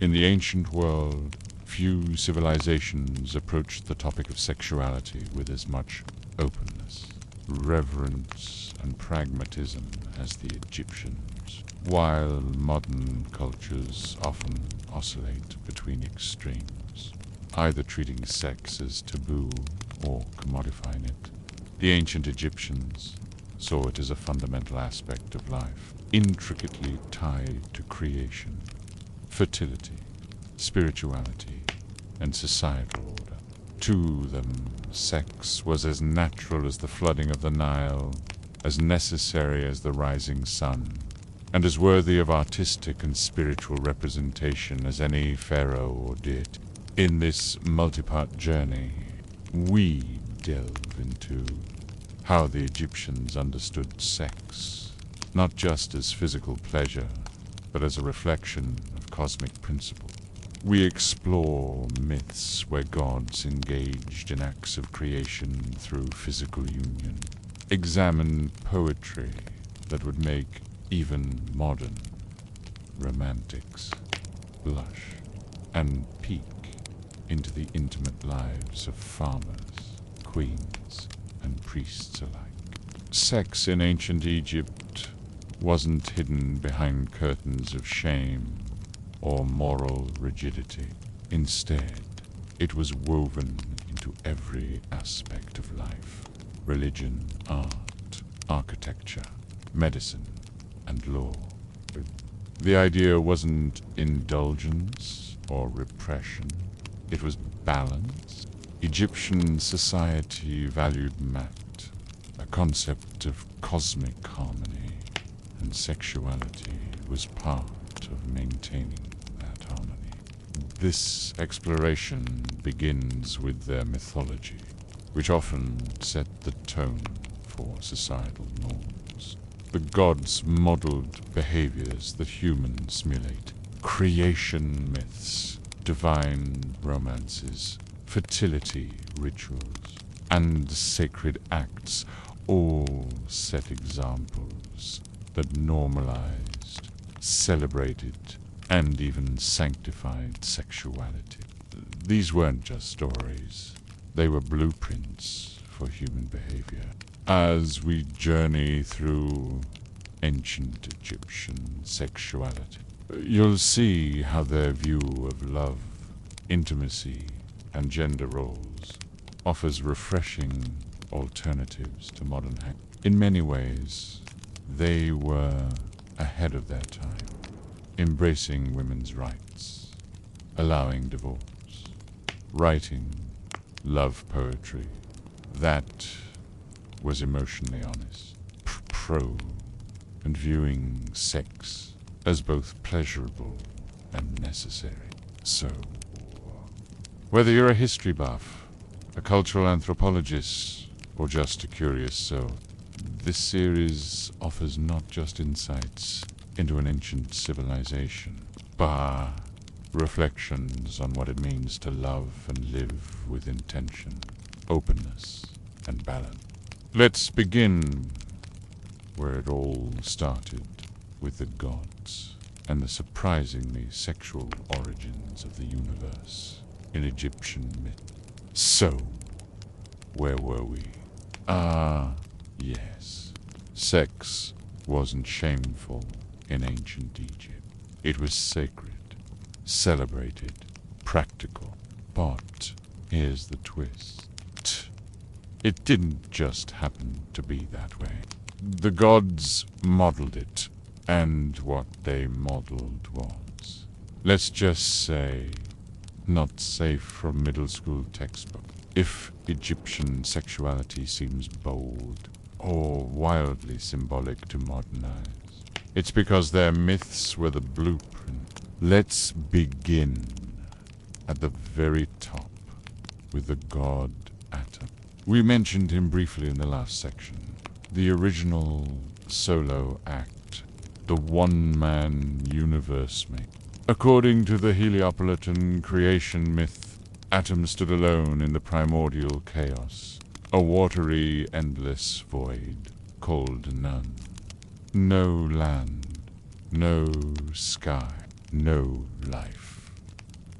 In the ancient world, few civilizations approached the topic of sexuality with as much openness, reverence, and pragmatism as the Egyptians, while modern cultures often oscillate between extremes, either treating sex as taboo or commodifying it. The ancient Egyptians saw it as a fundamental aspect of life, intricately tied to creation, fertility, spirituality, and societal order. To them, sex was as natural as the flooding of the Nile, as necessary as the rising sun, and as worthy of artistic and spiritual representation as any pharaoh or deity. In this multi-part journey, we delve into how the Egyptians understood sex, not just as physical pleasure, but as a reflection of cosmic principle. We explore myths where gods engaged in acts of creation through physical union, examine poetry that would make even modern romantics blush, and peek into the intimate lives of farmers, queens, and priests alike. Sex in ancient Egypt wasn't hidden behind curtains of shame or moral rigidity. Instead, it was woven into every aspect of life: religion, art, architecture, medicine, and law. The idea wasn't indulgence or repression. It was balance. Egyptian society valued Mat, a concept of cosmic harmony, and sexuality was part of maintaining that harmony. This exploration begins with their mythology, which often set the tone for societal norms. The gods modeled behaviors that humans simulate: creation myths, divine romances, fertility rituals, and sacred acts all set examples that normalized, celebrated, and even sanctified sexuality. These weren't just stories. They were blueprints for human behavior. As we journey through ancient Egyptian sexuality, you'll see how their view of love, intimacy, and gender roles offers refreshing alternatives to modern In many ways, they were ahead of their time, embracing women's rights, allowing divorce, writing love poetry that was emotionally honest, and viewing sex as both pleasurable and necessary. So, whether you're a history buff, a cultural anthropologist, or just a curious soul, this series offers not just insights into an ancient civilization, but reflections on what it means to love and live with intention, openness, and balance. Let's begin where it all started, with the gods and the surprisingly sexual origins of the universe in Egyptian myth. So, where were we? Yes. Sex wasn't shameful in ancient Egypt. It was sacred, celebrated, practical. But here's the twist. It didn't just happen to be that way. The gods modeled it, and what they modeled was, let's just say, not safe from middle school textbook. If Egyptian sexuality seems bold or wildly symbolic to modern eyes, it's because their myths were the blueprint. Let's begin at the very top with the god Atum. We mentioned him briefly in the last section. The original solo act, the one-man universe maker. According to the Heliopolitan creation myth, Atum stood alone in the primordial chaos, a watery, endless void called none. No land, no sky, no life.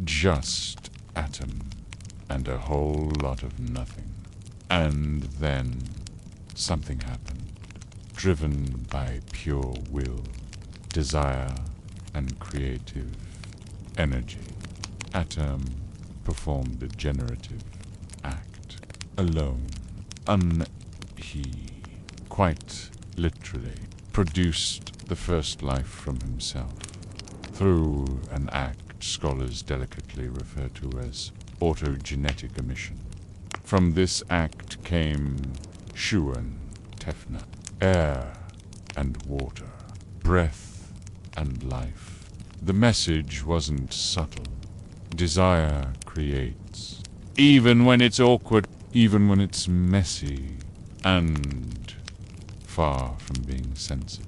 Just atom and a whole lot of nothing. And then something happened, driven by pure will, desire, and creative energy. Atom performed a generative act, alone, he, quite literally, produced the first life from himself, through an act scholars delicately refer to as autogenetic emission. From this act came Schuen, Tefner, air and water, breath and life. The message wasn't subtle. Desire creates, even when it's awkward, even when it's messy, and far from being censored.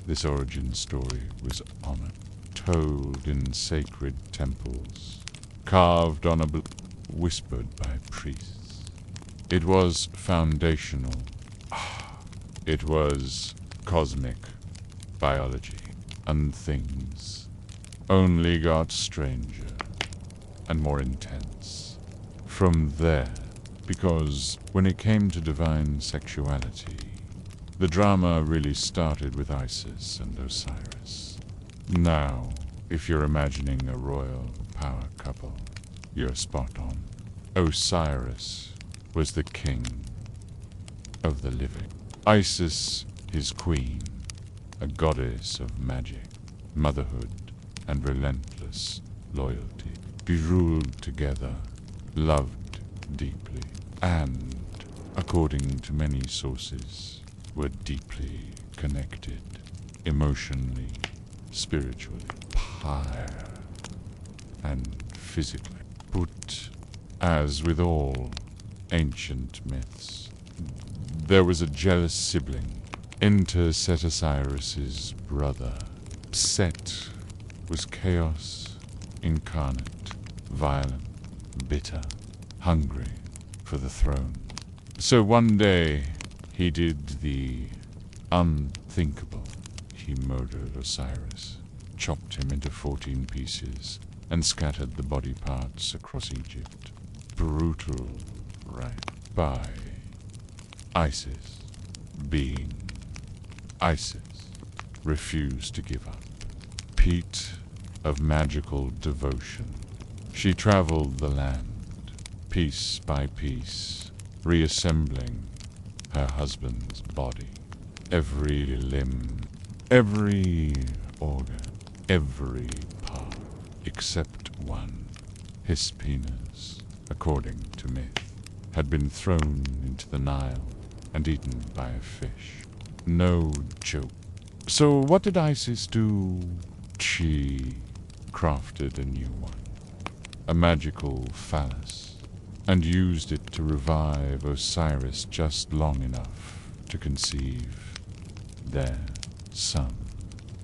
This origin story was honored, told in sacred temples, carved on whispered by priests. It was foundational. It was cosmic biology, and things only got stranger and more intense from there, because when it came to divine sexuality, the drama really started with Isis and Osiris. Now, if you're imagining a royal power couple, you're spot on. Osiris was the king of the living. Isis, his queen, a goddess of magic, motherhood, and relentless loyalty. Be ruled together, loved deeply, and, according to many sources, were deeply connected, emotionally, spiritually, and physically. But, as with all ancient myths, there was a jealous sibling. Enter Set Osiris's brother. Set was chaos incarnate, violent, bitter, hungry for the throne. So one day, he did the unthinkable. He murdered Osiris, chopped him into 14 pieces, and scattered the body parts across Egypt. Brutal, right? By Isis, being Isis, refused to give up. Pete of magical devotion, she traveled the land, piece by piece, reassembling her husband's body. Every limb, every organ, every part, except one, his penis, according to myth, had been thrown into the Nile and eaten by a fish. No joke. So what did Isis do? She crafted a new one, a magical phallus, and used it to revive Osiris just long enough to conceive their son,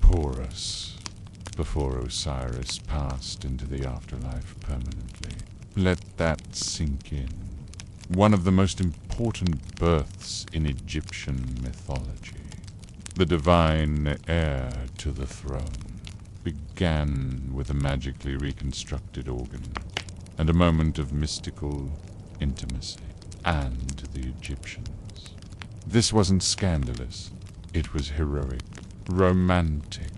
Porus, before Osiris passed into the afterlife permanently. Let that sink in. One of the most important births in Egyptian mythology, the divine heir to the throne, began with a magically reconstructed organ and a moment of mystical intimacy, and the Egyptians. This wasn't scandalous. It was heroic, romantic,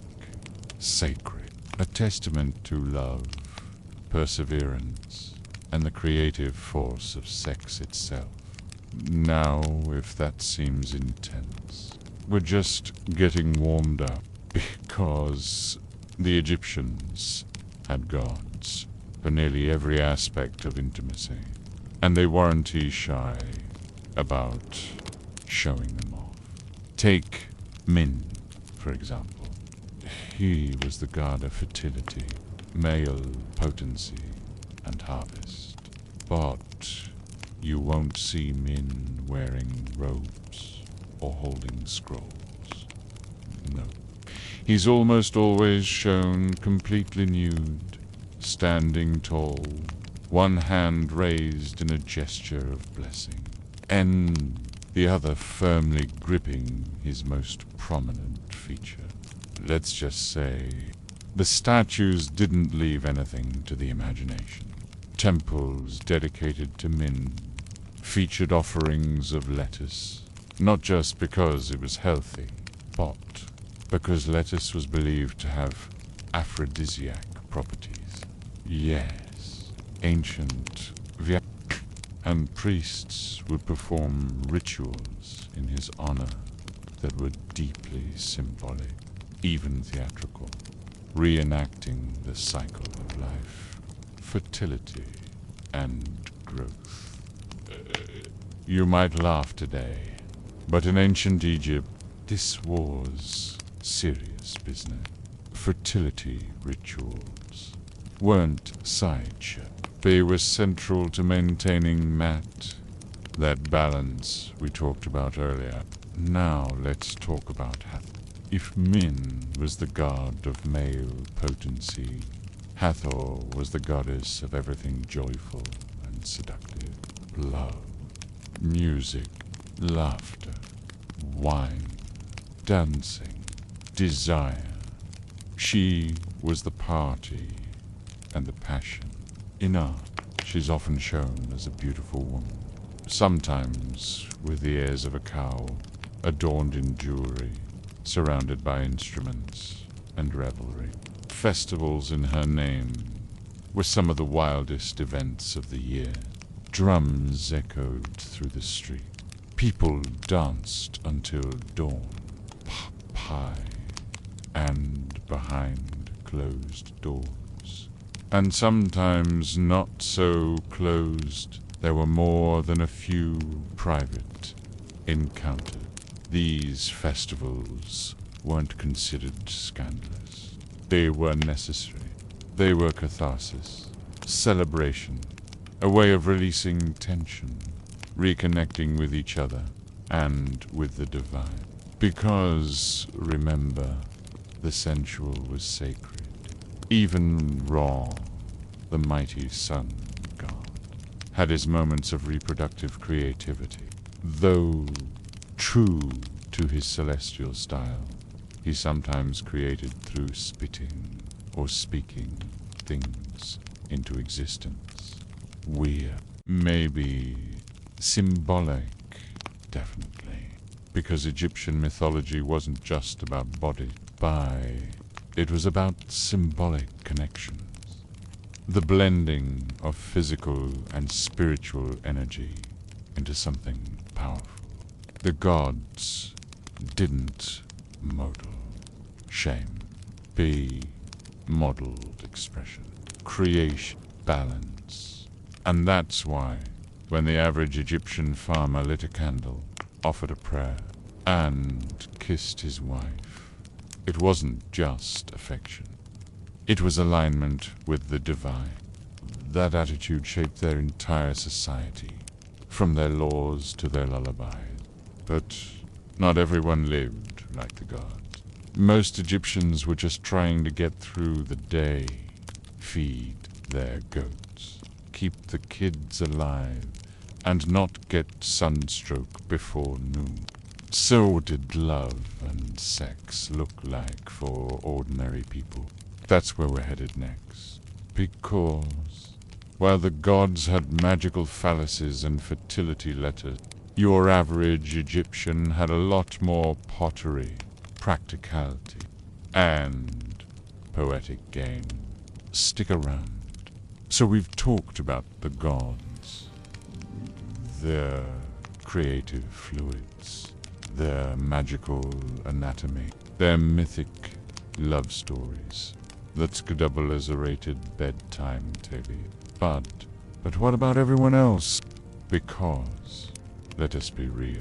sacred, a testament to love, perseverance, and the creative force of sex itself. Now, if that seems intense, we're just getting warmed up, because the Egyptians had gods for nearly every aspect of intimacy, and they weren't shy about showing them off. Take Min, for example. He was the god of fertility, male potency, and harvest. But you won't see Min wearing robes or holding scrolls. No. He's almost always shown completely nude, standing tall, one hand raised in a gesture of blessing, and the other firmly gripping his most prominent feature. Let's just say The statues didn't leave anything to the imagination. Temples dedicated to Min featured offerings of lettuce, not just because it was healthy, but because lettuce was believed to have aphrodisiac properties. Yes, ancient and priests would perform rituals in his honor that were deeply symbolic, even theatrical, reenacting the cycle of life, fertility, and growth. You might laugh today, but in ancient Egypt, this was serious business. Fertility rituals weren't sideshow. They were central to maintaining that balance we talked about earlier. Now let's talk about Hathor. If Min was the god of male potency, Hathor was the goddess of everything joyful and seductive. Love, music, laughter, wine, dancing, desire. She was the party and the passion. In art, she's often shown as a beautiful woman, sometimes with the airs of a cow, adorned in jewelry, surrounded by instruments and revelry. Festivals in her name were some of the wildest events of the year. Drums echoed through the street. People danced until dawn. Pie and behind closed doors. And sometimes not so closed, there were more than a few private encounters. These festivals weren't considered scandalous. They were necessary. They were catharsis, celebration, a way of releasing tension, reconnecting with each other and with the divine. Because, remember, the sensual was sacred. Even Ra, the mighty sun god, had his moments of reproductive creativity. Though true to his celestial style, he sometimes created through spitting or speaking things into existence. Weird, maybe symbolic, definitely, because Egyptian mythology wasn't just about body. It was about symbolic connections, the blending of physical and spiritual energy into something powerful. The gods didn't model shame, be modeled expression, creation, balance. And that's why, when the average Egyptian farmer lit a candle, offered a prayer, and kissed his wife, it wasn't just affection. It was alignment with the divine. That attitude shaped their entire society, from their laws to their lullabies. But not everyone lived like the gods. Most Egyptians were just trying to get through the day, feed their goats, keep the kids alive, and not get sunstroke before noon. So what did love and sex look like for ordinary people? That's where we're headed next. Because, while the gods had magical phalluses and fertility letters, your average Egyptian had a lot more pottery, practicality, and poetic gain. Stick around. So we've talked about the gods, their creative fluids, their magical anatomy, their mythic love stories that could double as a rated bedtime TV. But what about everyone else? Because, let us be real,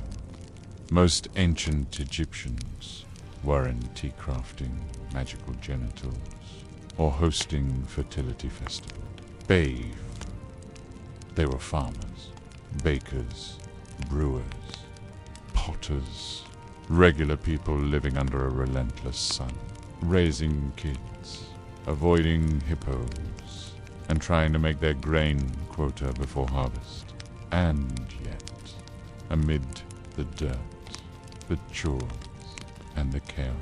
most ancient Egyptians weren't tea crafting magical genitals or hosting fertility festivals. They were farmers, bakers, brewers, potters, regular people living under a relentless sun, raising kids, avoiding hippos, and trying to make their grain quota before harvest. And yet, amid the dirt, the chores, and the chaos,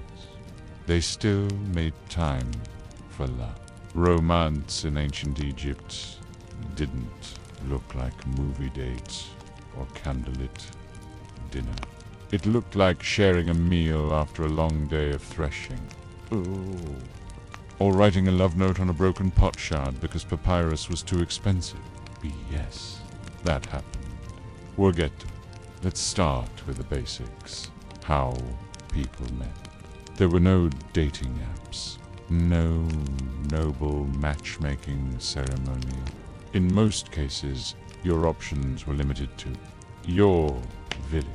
they still made time for love. Romance in ancient Egypt didn't look like movie dates or candlelit dinner. It looked like sharing a meal after a long day of threshing. Oh. Or writing a love note on a broken potsherd because papyrus was too expensive. Yes, that happened. We'll get to it. Let's start with the basics. How people met. There were no dating apps. No noble matchmaking ceremony. In most cases, your options were limited to your village,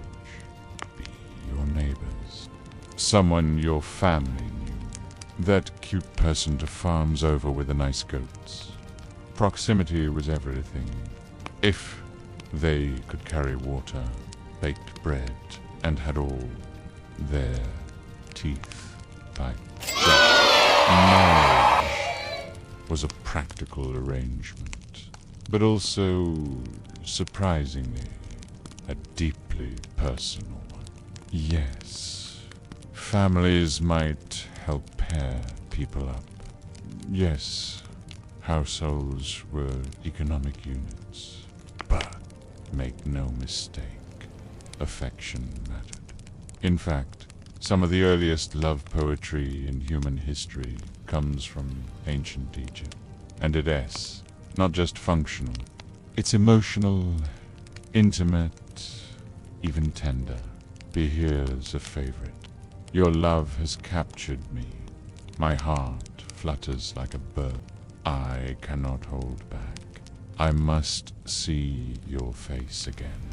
your neighbors, someone your family knew, that cute person to farms over with the nice goats. Proximity was everything. If they could carry water, baked bread, and had all their teeth like that. Marriage was a practical arrangement, but also, surprisingly, a deeply personal one. Yes, families might help pair people up. Yes, households were economic units. But make no mistake, affection mattered. In fact, some of the earliest love poetry in human history comes from ancient Egypt. And it's not just functional. It's emotional, intimate, even tender. Be here's a favorite. Your love has captured me. My heart flutters like a bird. I cannot hold back. I must see your face again.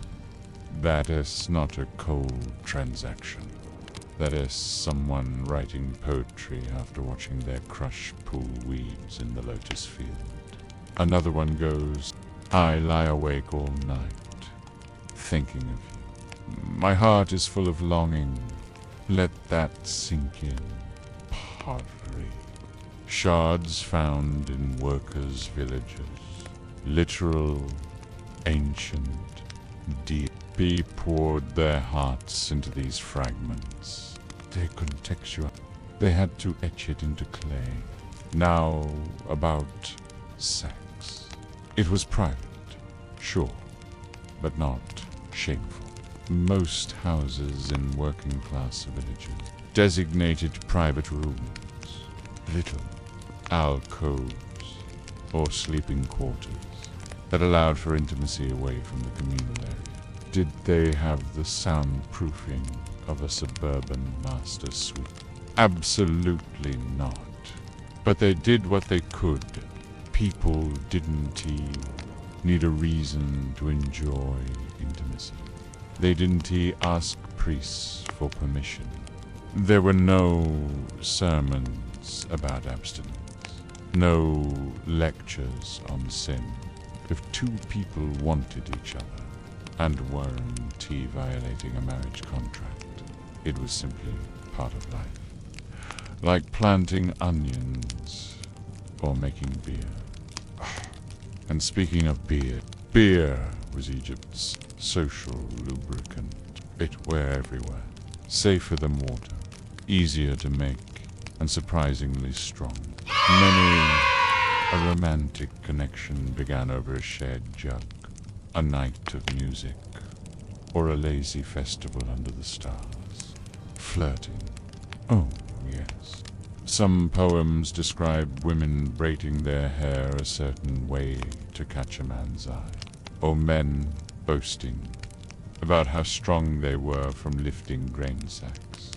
That is not a cold transaction. That is someone writing poetry after watching their crush pull weeds in the lotus field. Another one goes, I lie awake all night, thinking of you. My heart is full of longing. Let that sink in. Pottery. Shards found in workers' villages. Literal, ancient, deep. Be poured their hearts into these fragments. They contextual. They had to etch it into clay. Now about sex. It was private, sure, but not shameful. Most houses in working class villages designated private rooms, little alcoves or sleeping quarters that allowed for intimacy away from the communal area. Did they have the soundproofing of a suburban master suite? Absolutely not. But they did what they could. People didn't need a reason to enjoy intimacy. They didn't ask priests for permission. There were no sermons about abstinence. No lectures on sin. If two people wanted each other, and weren't violating a marriage contract. It was simply part of life. Like planting onions or making beer. And speaking of beer, beer was Egypt's social lubricant. It were everywhere. Safer than water, easier to make, and surprisingly strong. A romantic connection began over a shared jug. A night of music, or a lazy festival under the stars. Flirting. Oh, yes. Some poems describe women braiding their hair a certain way to catch a man's eye. Or men boasting about how strong they were from lifting grain sacks.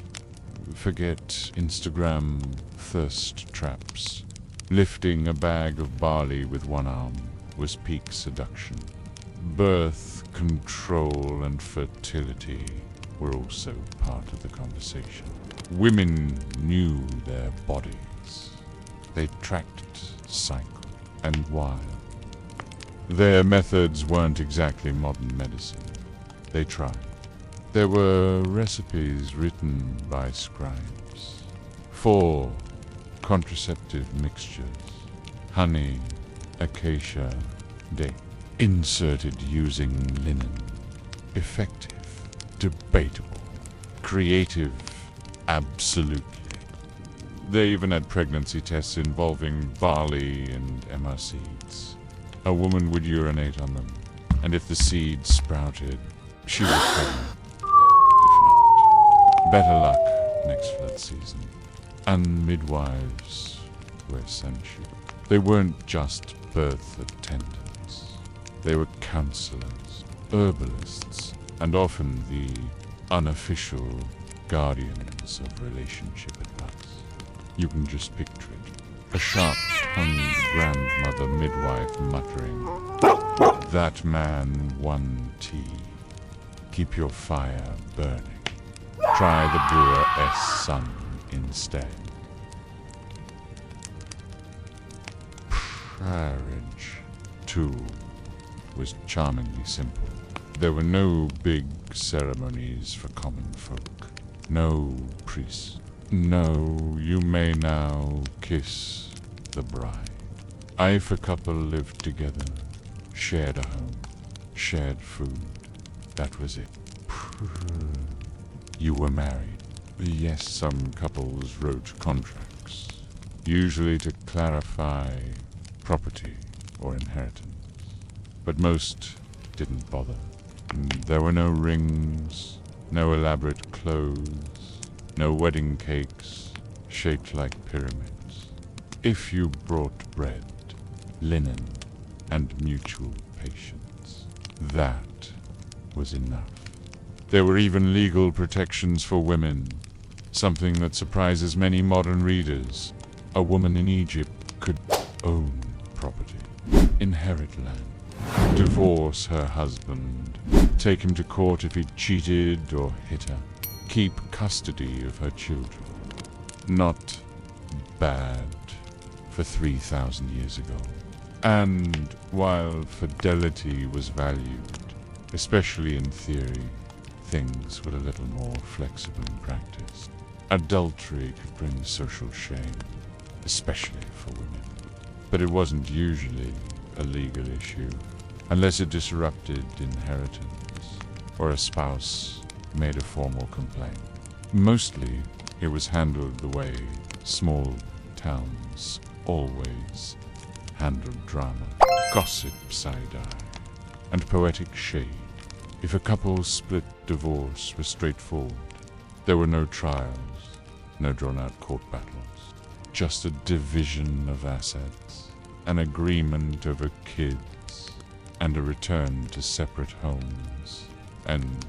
Forget Instagram thirst traps. Lifting a bag of barley with one arm was peak seduction. Birth, control, and fertility were also part of the conversation. Women knew their bodies. They tracked cycle and while. Their methods weren't exactly modern medicine. They tried. There were recipes written by scribes. 4 contraceptive mixtures. Honey, acacia, date. Inserted using linen. Effective. Debatable. Creative. Absolutely. They even had pregnancy tests involving barley and emmer seeds. A woman would urinate on them, and if the seeds sprouted, she was pregnant. If not, better luck next flood season. And midwives were essential. They weren't just birth attendants. They were counselors, herbalists, and often the unofficial guardians of relationship advice. You can just picture it. A sharp-tongued grandmother midwife muttering, "That man, 1 tea. Keep your fire burning. Try the brewer S son instead." Marriage, too, was charmingly simple. There were no big ceremonies for common folk. No priest. No, you may now kiss the bride. If a couple lived together, shared a home, shared food, that was it. You were married. Yes, some couples wrote contracts, usually to clarify property or inheritance, but most didn't bother. There were no rings, no elaborate clothes, no wedding cakes shaped like pyramids. If you brought bread, linen, and mutual patience, that was enough. There were even legal protections for women, something that surprises many modern readers. A woman in Egypt could own property, inherit land, divorce her husband, take him to court if he cheated or hit her, keep custody of her children. Not bad for 3,000 years ago. And while fidelity was valued, especially in theory, things were a little more flexible in practice. Adultery could bring social shame, especially for women. But it wasn't usually a legal issue, unless it disrupted inheritance, or a spouse made a formal complaint. Mostly, it was handled the way small towns always handled drama. Gossip side-eye, and poetic shade. If a couple split, divorce was straightforward. There were no trials, no drawn-out court battles. Just a division of assets, an agreement over kids, and a return to separate homes and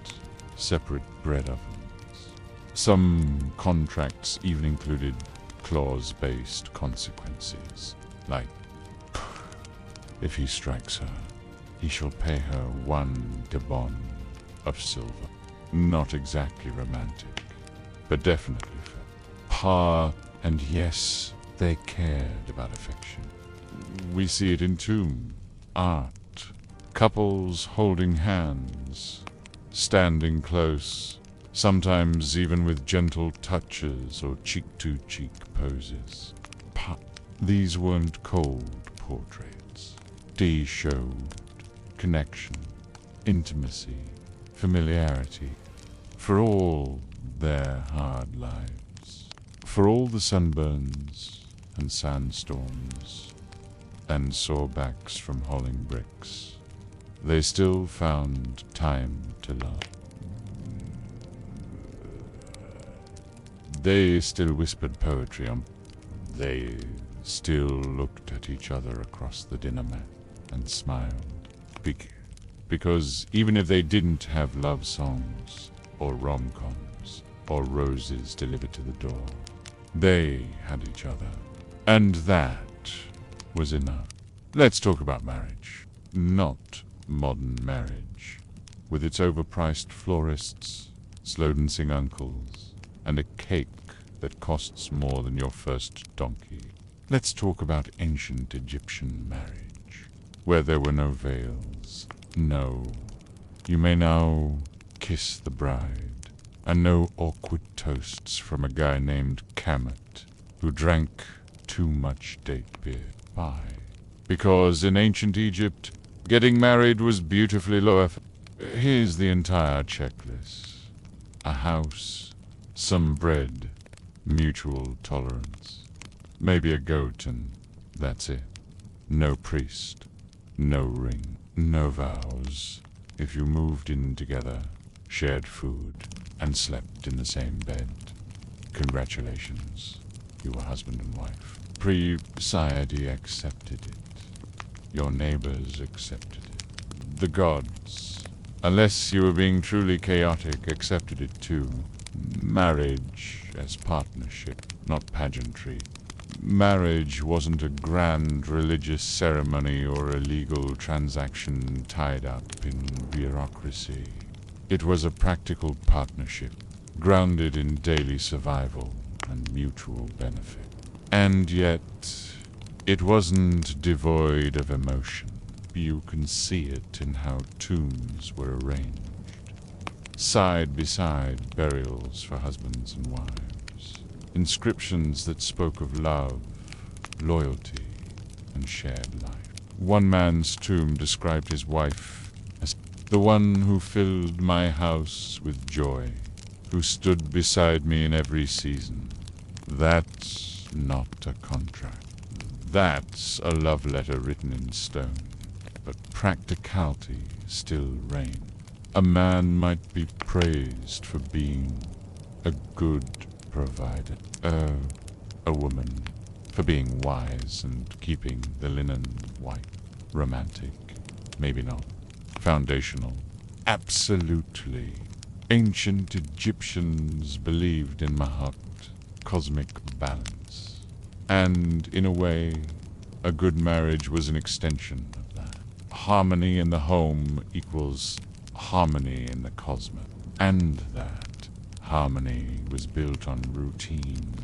separate bread ovens. Some contracts even included clause-based consequences, like, if he strikes her, he shall pay her 1 debon of silver. Not exactly romantic, but definitely fair. And yes, they cared about affection. We see it in tomb, art, couples holding hands, standing close, sometimes even with gentle touches or cheek-to-cheek poses. These weren't cold portraits. They showed connection, intimacy, familiarity, for all their hard lives, for all the sunburns and sandstorms and sore backs from hauling bricks, they still found time to love. They still whispered poetry they still looked at each other across the dinner mat and smiled. Because even if they didn't have love songs, or rom-coms, or roses delivered to the door, they had each other. And that was enough. Let's talk about marriage. Not modern marriage, with its overpriced florists, slow-dancing uncles, and a cake that costs more than your first donkey. Let's talk about ancient Egyptian marriage, where there were no veils. No, you may now kiss the bride, and no awkward toasts from a guy named Kamet, who drank too much date beer. Why? Because in ancient Egypt, getting married was beautifully low effort. Here's the entire checklist. A house, some bread, mutual tolerance. Maybe a goat and that's it. No priest, no ring, no vows. If you moved in together, shared food, and slept in the same bed, congratulations, you were husband and wife. Society accepted it. Your neighbors accepted it. The gods, unless you were being truly chaotic, accepted it too. Marriage as partnership, not pageantry. Marriage wasn't a grand religious ceremony or a legal transaction tied up in bureaucracy. It was a practical partnership, grounded in daily survival and mutual benefit. And yet, it wasn't devoid of emotion. You can see it in how tombs were arranged. Side by side burials for husbands and wives. Inscriptions that spoke of love, loyalty, and shared life. One man's tomb described his wife as the one who filled my house with joy, who stood beside me in every season. That's not a contract. That's a love letter written in stone. But practicality still reigned. A man might be praised for being a good provider. A woman for being wise and keeping the linen white. Romantic. Maybe not. Foundational. Absolutely. Ancient Egyptians believed in Mahat, cosmic balance. And, in a way, a good marriage was an extension of that. Harmony in the home equals harmony in the cosmos. And that harmony was built on routine,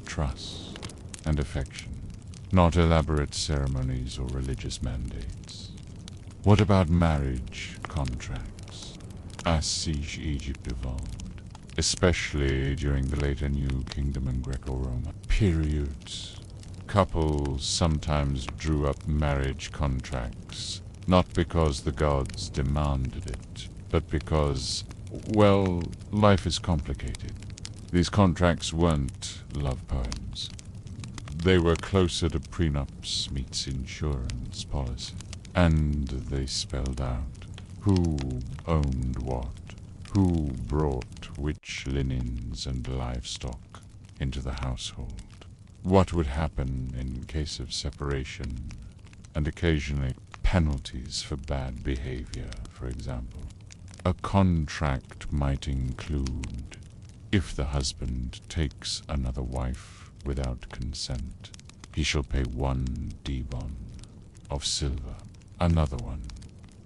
trust, and affection, not elaborate ceremonies or religious mandates. What about marriage contracts? As Egypt evolved, especially during the later New Kingdom and Greco-Roman periods, couples sometimes drew up marriage contracts, not because the gods demanded it, but because, well, life is complicated. These contracts weren't love poems. They were closer to prenups meets insurance policy. And they spelled out who owned what, who brought which linens and livestock into the household, what would happen in case of separation, and occasionally penalties for bad behavior, for example. A contract might include, if the husband takes another wife without consent, he shall pay 1 dibon of silver. Another one.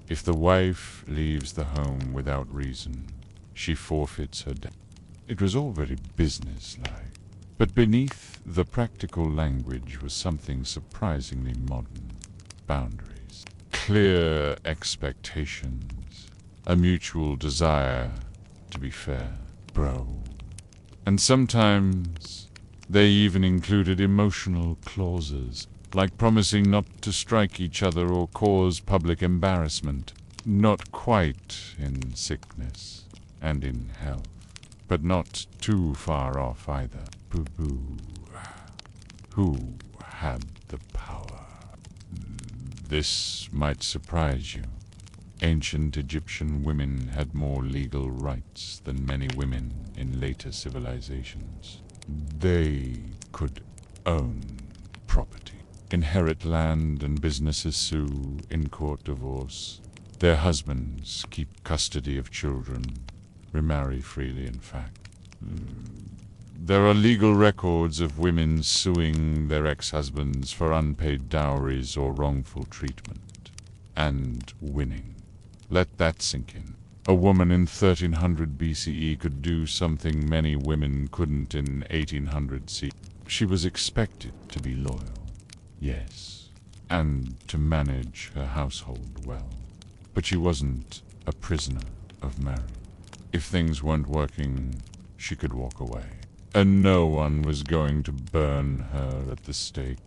If the wife leaves the home without reason, she forfeits her debt. It was all very businesslike, but beneath the practical language was something surprisingly modern. Boundaries. Clear expectations. A mutual desire to be fair. Bro. And sometimes they even included emotional clauses, like promising not to strike each other or cause public embarrassment. Not quite in sickness and in health, but not too far off either. Boo-boo. Who had the power? This might surprise you. Ancient Egyptian women had more legal rights than many women in later civilizations. They could own property, inherit land, and businesses sue in court divorce. Their husbands keep custody of children, remarry freely, in fact. There are legal records of women suing their ex-husbands for unpaid dowries or wrongful treatment, and winning. Let that sink in. A woman in 1300 BCE could do something many women couldn't in 1800 CE. She was expected to be loyal, yes, and to manage her household well. But she wasn't a prisoner of marriage. If things weren't working, she could walk away. And no one was going to burn her at the stake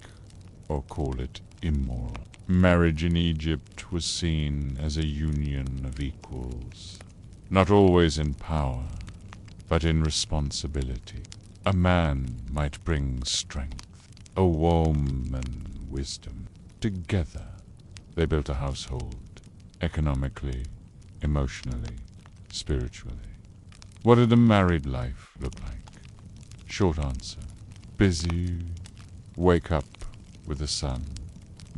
or call it immoral. Marriage in Egypt was seen as a union of equals, not always in power, but in responsibility. A man might bring strength, a woman wisdom. Together, they built a household, economically, emotionally, spiritually. What did a married life look like? Short answer: busy, wake up with the sun,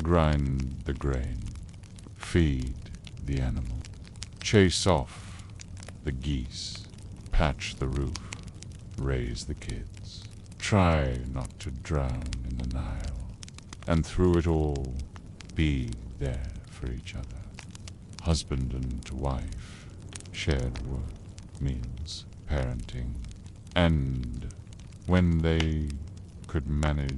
grind the grain, feed the animal, chase off the geese, patch the roof, raise the kids, try not to drown in the Nile, and through it all, be there for each other. Husband and wife, shared work, meals, parenting, and, when they could manage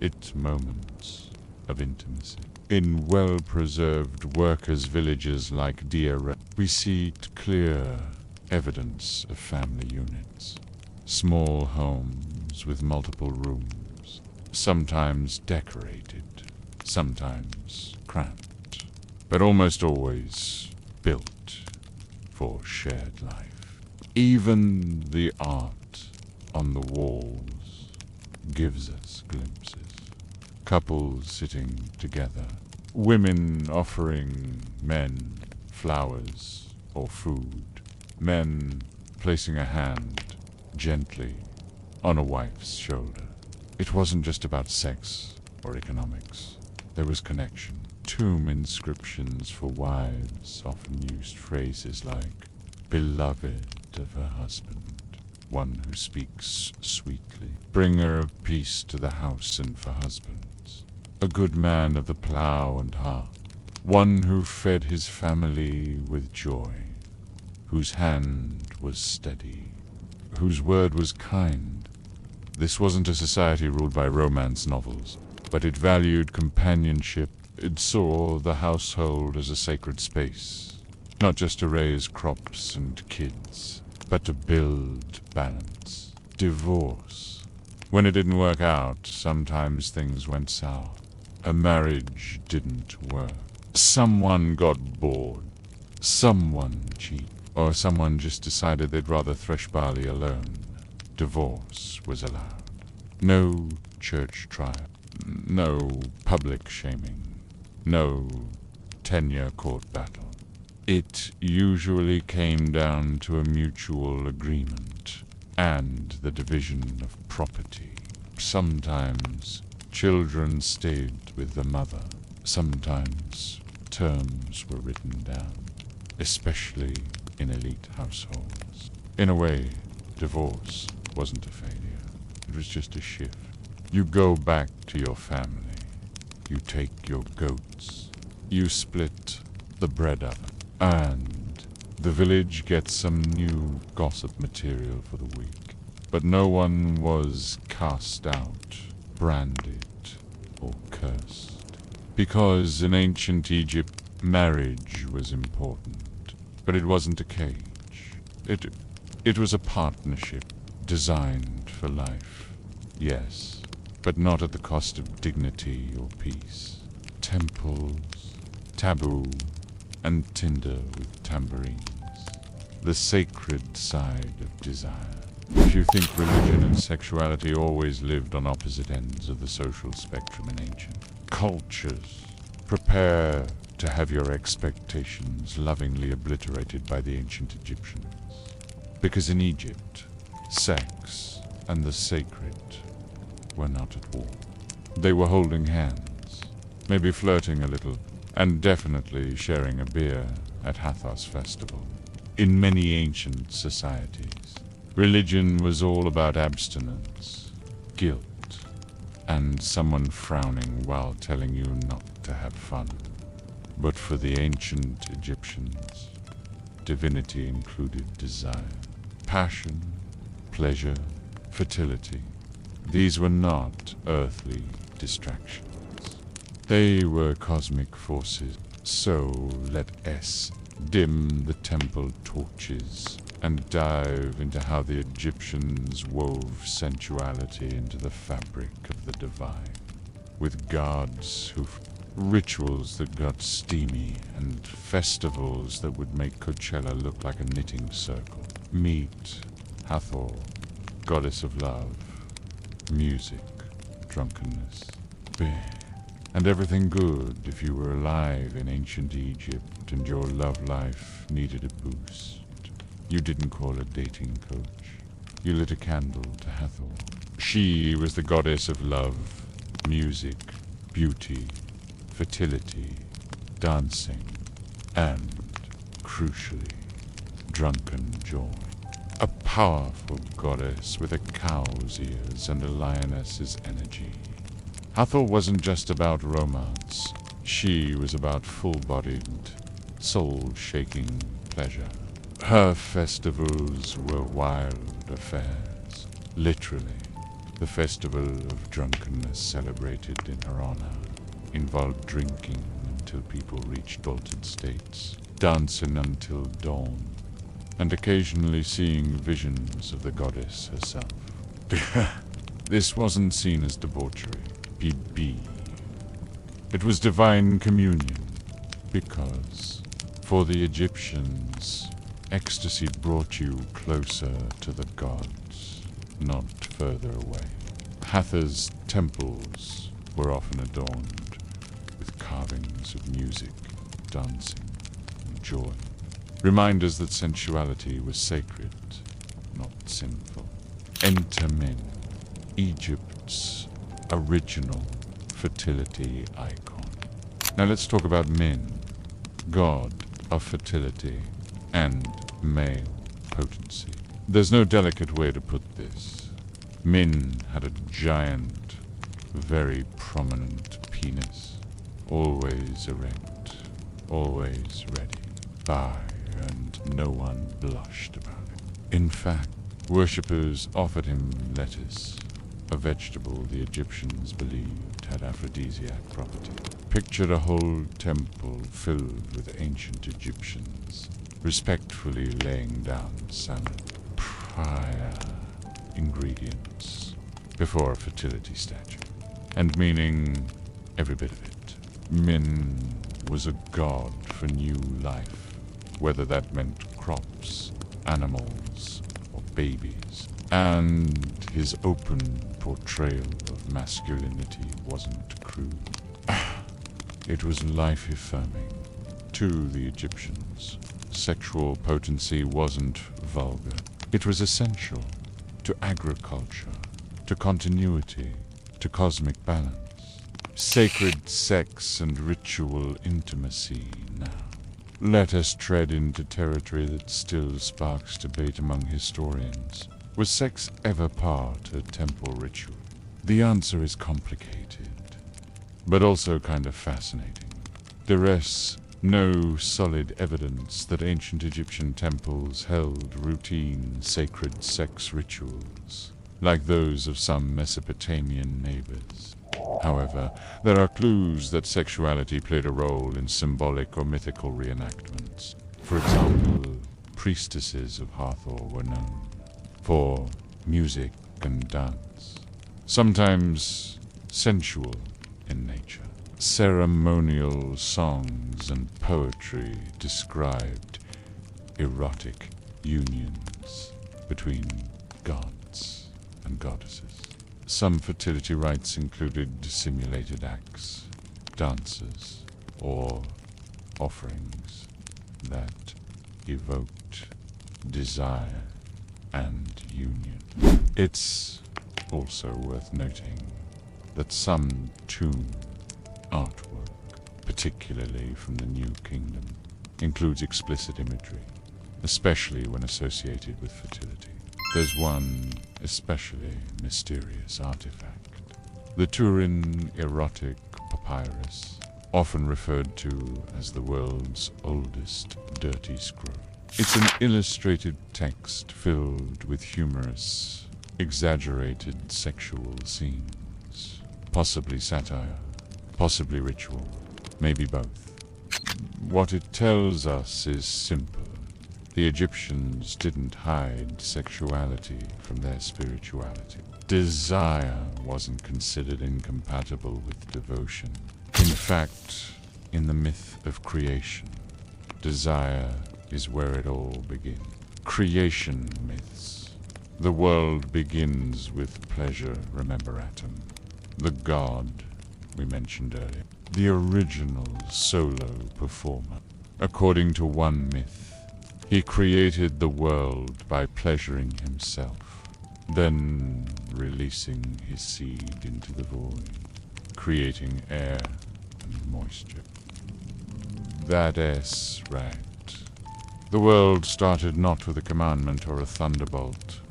it, moments of intimacy. In well-preserved workers' villages like Dira, we see clear evidence of family units. Small homes with multiple rooms, sometimes decorated, sometimes cramped, but almost always built for shared life. Even the art on the walls gives us glimpses. Couples sitting together, women offering men flowers or food, men placing a hand gently on a wife's shoulder. It wasn't just about sex or economics. There was connection. Tomb inscriptions for wives often used phrases like, beloved of her husband, one who speaks sweetly, bringer of peace to the house and for husbands, a good man of the plough and hearth, one who fed his family with joy, whose hand was steady, whose word was kind. This wasn't a society ruled by romance novels, but it valued companionship. It saw the household as a sacred space, not just to raise crops and kids, but to build balance. Divorce. When it didn't work out, sometimes things went south. A marriage didn't work. Someone got bored. Someone cheated. Or someone just decided they'd rather thresh barley alone. Divorce was allowed. No church trial. No public shaming. No 10-year court battle. It usually came down to a mutual agreement and the division of property. Sometimes children stayed with the mother. Sometimes terms were written down, especially in elite households. In a way, divorce wasn't a failure. It was just a shift. You go back to your family. You take your goats. You split the bread oven. And the village gets some new gossip material for the week. But no one was cast out, branded, or cursed. Because in ancient Egypt, marriage was important. But it wasn't a cage. It was a partnership designed for life. Yes, but not at the cost of dignity or peace. Temples, taboo, and tinder with tambourines. The sacred side of desire. If you think religion and sexuality always lived on opposite ends of the social spectrum in ancient cultures, prepare to have your expectations lovingly obliterated by the ancient Egyptians. Because in Egypt, sex and the sacred were not at war. They were holding hands, maybe flirting a little, and definitely sharing a beer at Hathor's festival. In many ancient societies, religion was all about abstinence, guilt, and someone frowning while telling you not to have fun. But for the ancient Egyptians, divinity included desire, passion, pleasure, fertility. These were not earthly distractions. They were cosmic forces. So let S dim the temple torches and dive into how the Egyptians wove sensuality into the fabric of the divine, with gods who rituals that got steamy and festivals that would make Coachella look like a knitting circle. Meet Hathor, goddess of love, music, drunkenness, beer, and everything good if you were alive in ancient Egypt and your love life needed a boost. You didn't call a dating coach. You lit a candle to Hathor. She was the goddess of love, music, beauty, fertility, dancing, and, crucially, drunken joy. A powerful goddess with a cow's ears and a lioness's energy. Hathor wasn't just about romance. She was about full-bodied, soul-shaking pleasure. Her festivals were wild affairs. Literally, the festival of drunkenness celebrated in her honor involved drinking until people reached altered states, dancing until dawn, and occasionally seeing visions of the goddess herself. This wasn't seen as debauchery. PB. It was divine communion, because, for the Egyptians, ecstasy brought you closer to the gods, not further away. Hathor's temples were often adorned with carvings of music, dancing, and joy. Reminders that sensuality was sacred, not sinful. Enter men, Egypt's original fertility icon. Now let's talk about Min, god of fertility and male potency. There's no delicate way to put this. Min had a giant, very prominent penis, always erect, always ready, and no one blushed about it. In fact, worshippers offered him lettuce, a vegetable the Egyptians believed had aphrodisiac property. Picture a whole temple filled with ancient Egyptians, respectfully laying down salad, prior ingredients, before a fertility statue, and meaning every bit of it. Min was a god for new life, whether that meant crops, animals, or babies. And his open portrayal of masculinity wasn't crude. It was life-affirming. To the Egyptians, sexual potency wasn't vulgar. It was essential to agriculture, to continuity, to cosmic balance. Sacred sex and ritual intimacy now. Let us tread into territory that still sparks debate among historians. Was sex ever part of temple ritual? The answer is complicated, but also kind of fascinating. There is no solid evidence that ancient Egyptian temples held routine sacred sex rituals, like those of some Mesopotamian neighbors. However, there are clues that sexuality played a role in symbolic or mythical reenactments. For example, priestesses of Hathor were known for music and dance, sometimes sensual in nature. Ceremonial songs and poetry described erotic unions between gods and goddesses. Some fertility rites included simulated acts, dances, or offerings that evoked desire and union. It's also worth noting that some tomb artwork, particularly from the New Kingdom, includes explicit imagery, especially when associated with fertility. There's one especially mysterious artifact, the Turin erotic papyrus, often referred to as the world's oldest dirty scroll. It's an illustrated text filled with humorous, exaggerated sexual scenes, possibly satire, possibly ritual, maybe both. What it tells us is simple. The Egyptians didn't hide sexuality from their spirituality. Desire wasn't considered incompatible with devotion. In fact, in the myth of creation, desire is where it all begins. Creation myths The world begins with pleasure, remember Atom. The god we mentioned earlier. The original solo performer. According to one myth, he created the world by pleasuring himself, then releasing his seed into the void, creating air and moisture. That S, right. The world started not with a commandment or a thunderbolt,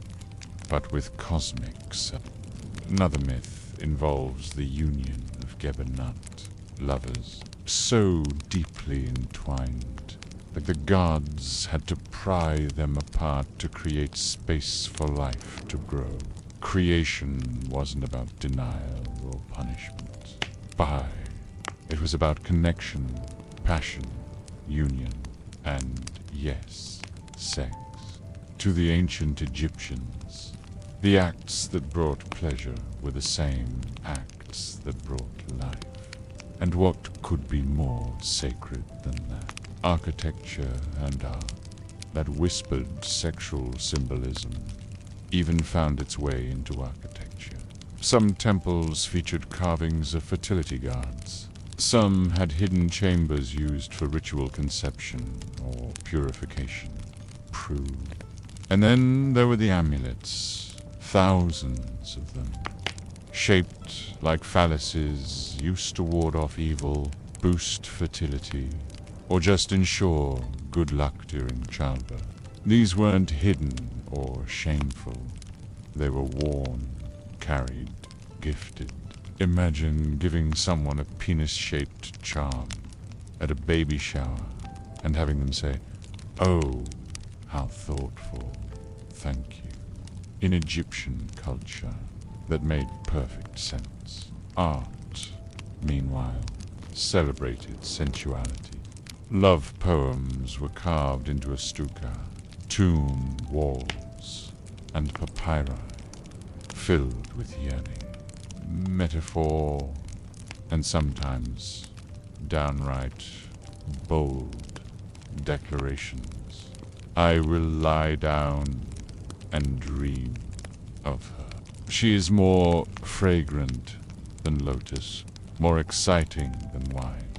but with cosmics. Another myth involves the union of Gebernut, lovers, so deeply entwined that the gods had to pry them apart to create space for life to grow. Creation wasn't about denial or punishment. It was about connection, passion, union, and, yes, sex. To the ancient Egyptians, the acts that brought pleasure were the same acts that brought life. And what could be more sacred than that? Architecture and art, that whispered sexual symbolism, even found its way into architecture. Some temples featured carvings of fertility gods. Some had hidden chambers used for ritual conception or purification. Prude. And then there were the amulets, thousands of them, shaped like phalluses, used to ward off evil, boost fertility, or just ensure good luck during childbirth. These weren't hidden or shameful. They were worn, carried, gifted. Imagine giving someone a penis-shaped charm at a baby shower and having them say, "Oh, how thoughtful, thank you." In Egyptian culture, that made perfect sense. Art, meanwhile, celebrated sensuality. Love poems were carved into a stucca, tomb walls, and papyri, filled with yearning, metaphor, and sometimes downright bold declarations. I will lie down and dream of her. She is more fragrant than lotus, more exciting than wine.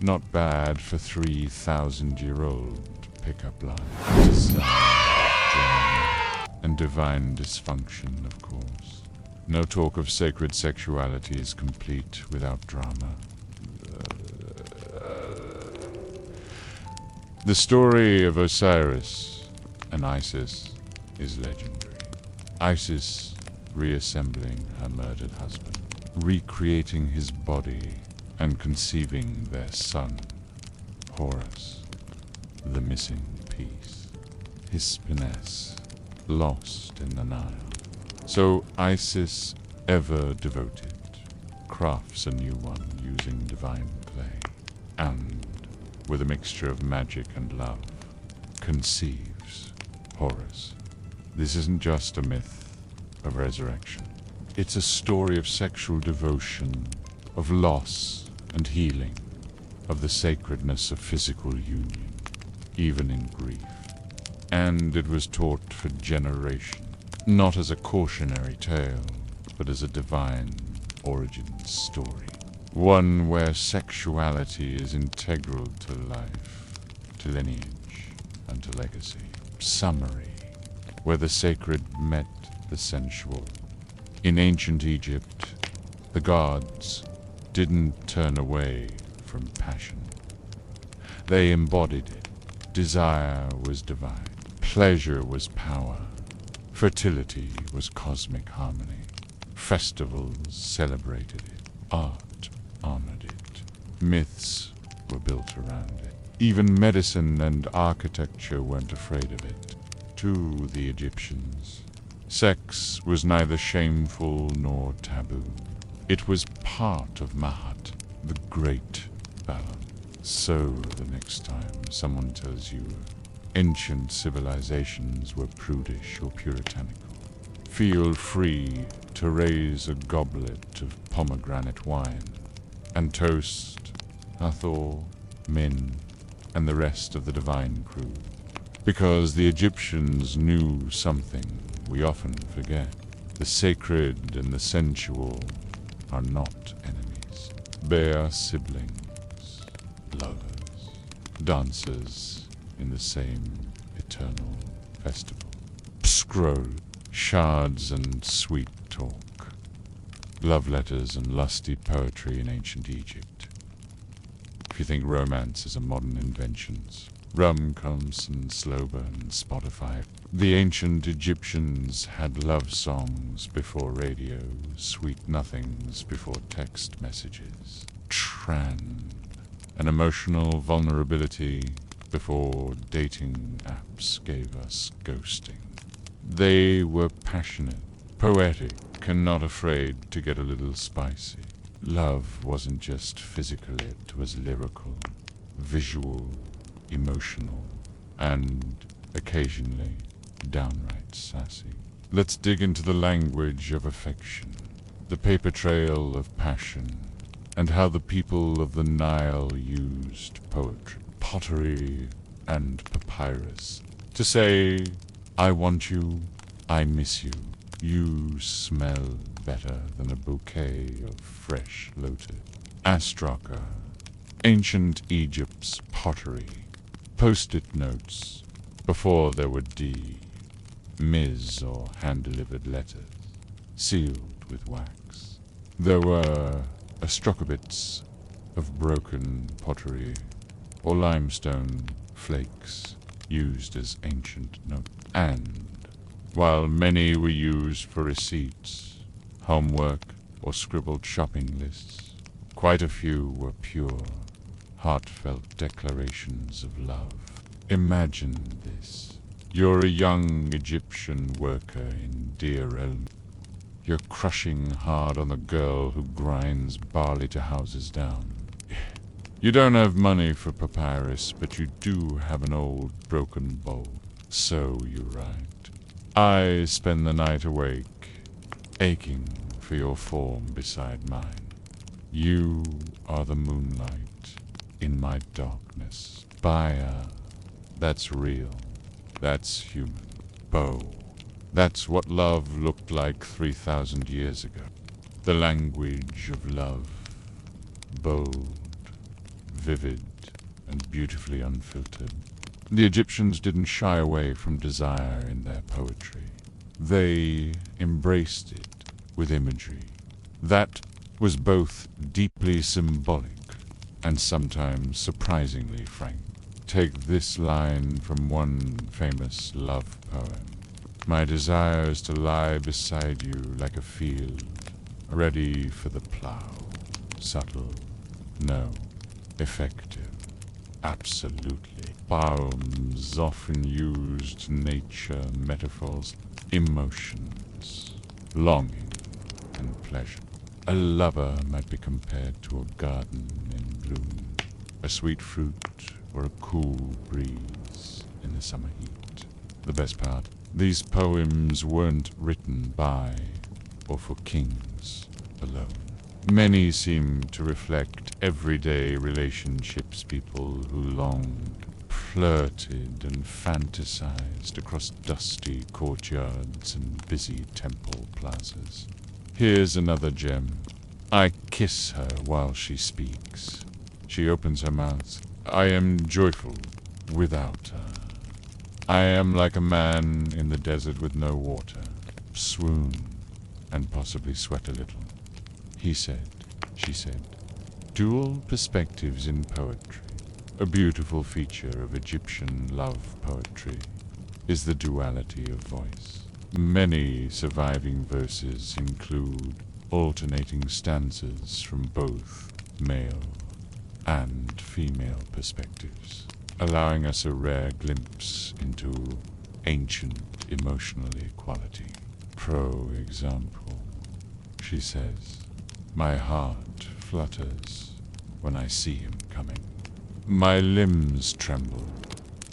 Not bad for 3,000-year-old pickup line. Desire, drama, and divine dysfunction, of course. No talk of sacred sexuality is complete without drama. The story of Osiris and Isis is legendary. Isis reassembling her murdered husband, recreating his body, and conceiving their son, Horus, the missing piece, his spiness, lost in the Nile. So Isis, ever devoted, crafts a new one using divine clay, and, with a mixture of magic and love, conceives Horus. This isn't just a myth of resurrection. It's a story of sexual devotion, of loss and healing, of the sacredness of physical union, even in grief. And it was taught for generations, not as a cautionary tale, but as a divine origin story. One where sexuality is integral to life, to lineage, and to legacy. Summary, where the sacred met the sensual. In ancient Egypt, the gods didn't turn away from passion. They embodied it. Desire was divine. Pleasure was power. Fertility was cosmic harmony. Festivals celebrated it. Art honored it. Myths were built around it. Even medicine and architecture weren't afraid of it. To the Egyptians, sex was neither shameful nor taboo. It was part of Mahat, the great balance. So the next time someone tells you ancient civilizations were prudish or puritanical, feel free to raise a goblet of pomegranate wine and toast Hathor, Min, and the rest of the divine crew, because the Egyptians knew something we often forget. The sacred and the sensual are not enemies. They are siblings, lovers, dancers in the same eternal festival. Scroll, shards and sweet talk, love letters and lusty poetry in ancient Egypt. If you think romance is a modern invention, rom-coms and slow burn, Spotify. The ancient Egyptians had love songs before radio, sweet nothings before text messages. An emotional vulnerability before dating apps gave us ghosting. They were passionate, poetic, and not afraid to get a little spicy. Love wasn't just physical, it was lyrical, visual, emotional, and occasionally downright sassy. Let's dig into the language of affection, the paper trail of passion, and how the people of the Nile used poetry, pottery, and papyrus to say, I want you, I miss you, you smell better than a bouquet of fresh lotus. Astraka, ancient Egypt's pottery, post-it notes before there were Ms. or hand-delivered letters, sealed with wax. There were astrokabits of broken pottery or limestone flakes used as ancient notes. And while many were used for receipts, homework, or scribbled shopping lists, quite a few were pure, heartfelt declarations of love. Imagine this. You're a young Egyptian worker in Deir el. You're crushing hard on the girl who grinds barley to houses down. You don't have money for papyrus, but you do have an old broken bowl. So you write, I spend the night awake, aching for your form beside mine. You are the moonlight in my darkness. Baya, that's real, that's human. Bow, that's what love looked like 3,000 years ago. The language of love, bold, vivid, and beautifully unfiltered. The Egyptians didn't shy away from desire in their poetry. They embraced it with imagery. That was both deeply symbolic and sometimes surprisingly frank. Take this line from one famous love poem. My desire is to lie beside you like a field, ready for the plow. Subtle, no, effective, absolutely. Poems often used nature metaphors, emotions, longing, and pleasure. A lover might be compared to a garden in bloom, a sweet fruit or a cool breeze in the summer heat. The best part, these poems weren't written by or for kings alone. Many seem to reflect everyday relationships, people who longed, flirted and fantasized across dusty courtyards and busy temple plazas. Here's another gem. I kiss her while she speaks. She opens her mouth. I am joyful without her. I am like a man in the desert with no water. Swoon and possibly sweat a little. He said, she said. Dual perspectives in poetry. A beautiful feature of Egyptian love poetry is the duality of voice. Many surviving verses include alternating stanzas from both male and female perspectives, allowing us a rare glimpse into ancient emotional equality. For example, she says, my heart flutters when I see him coming. My limbs tremble.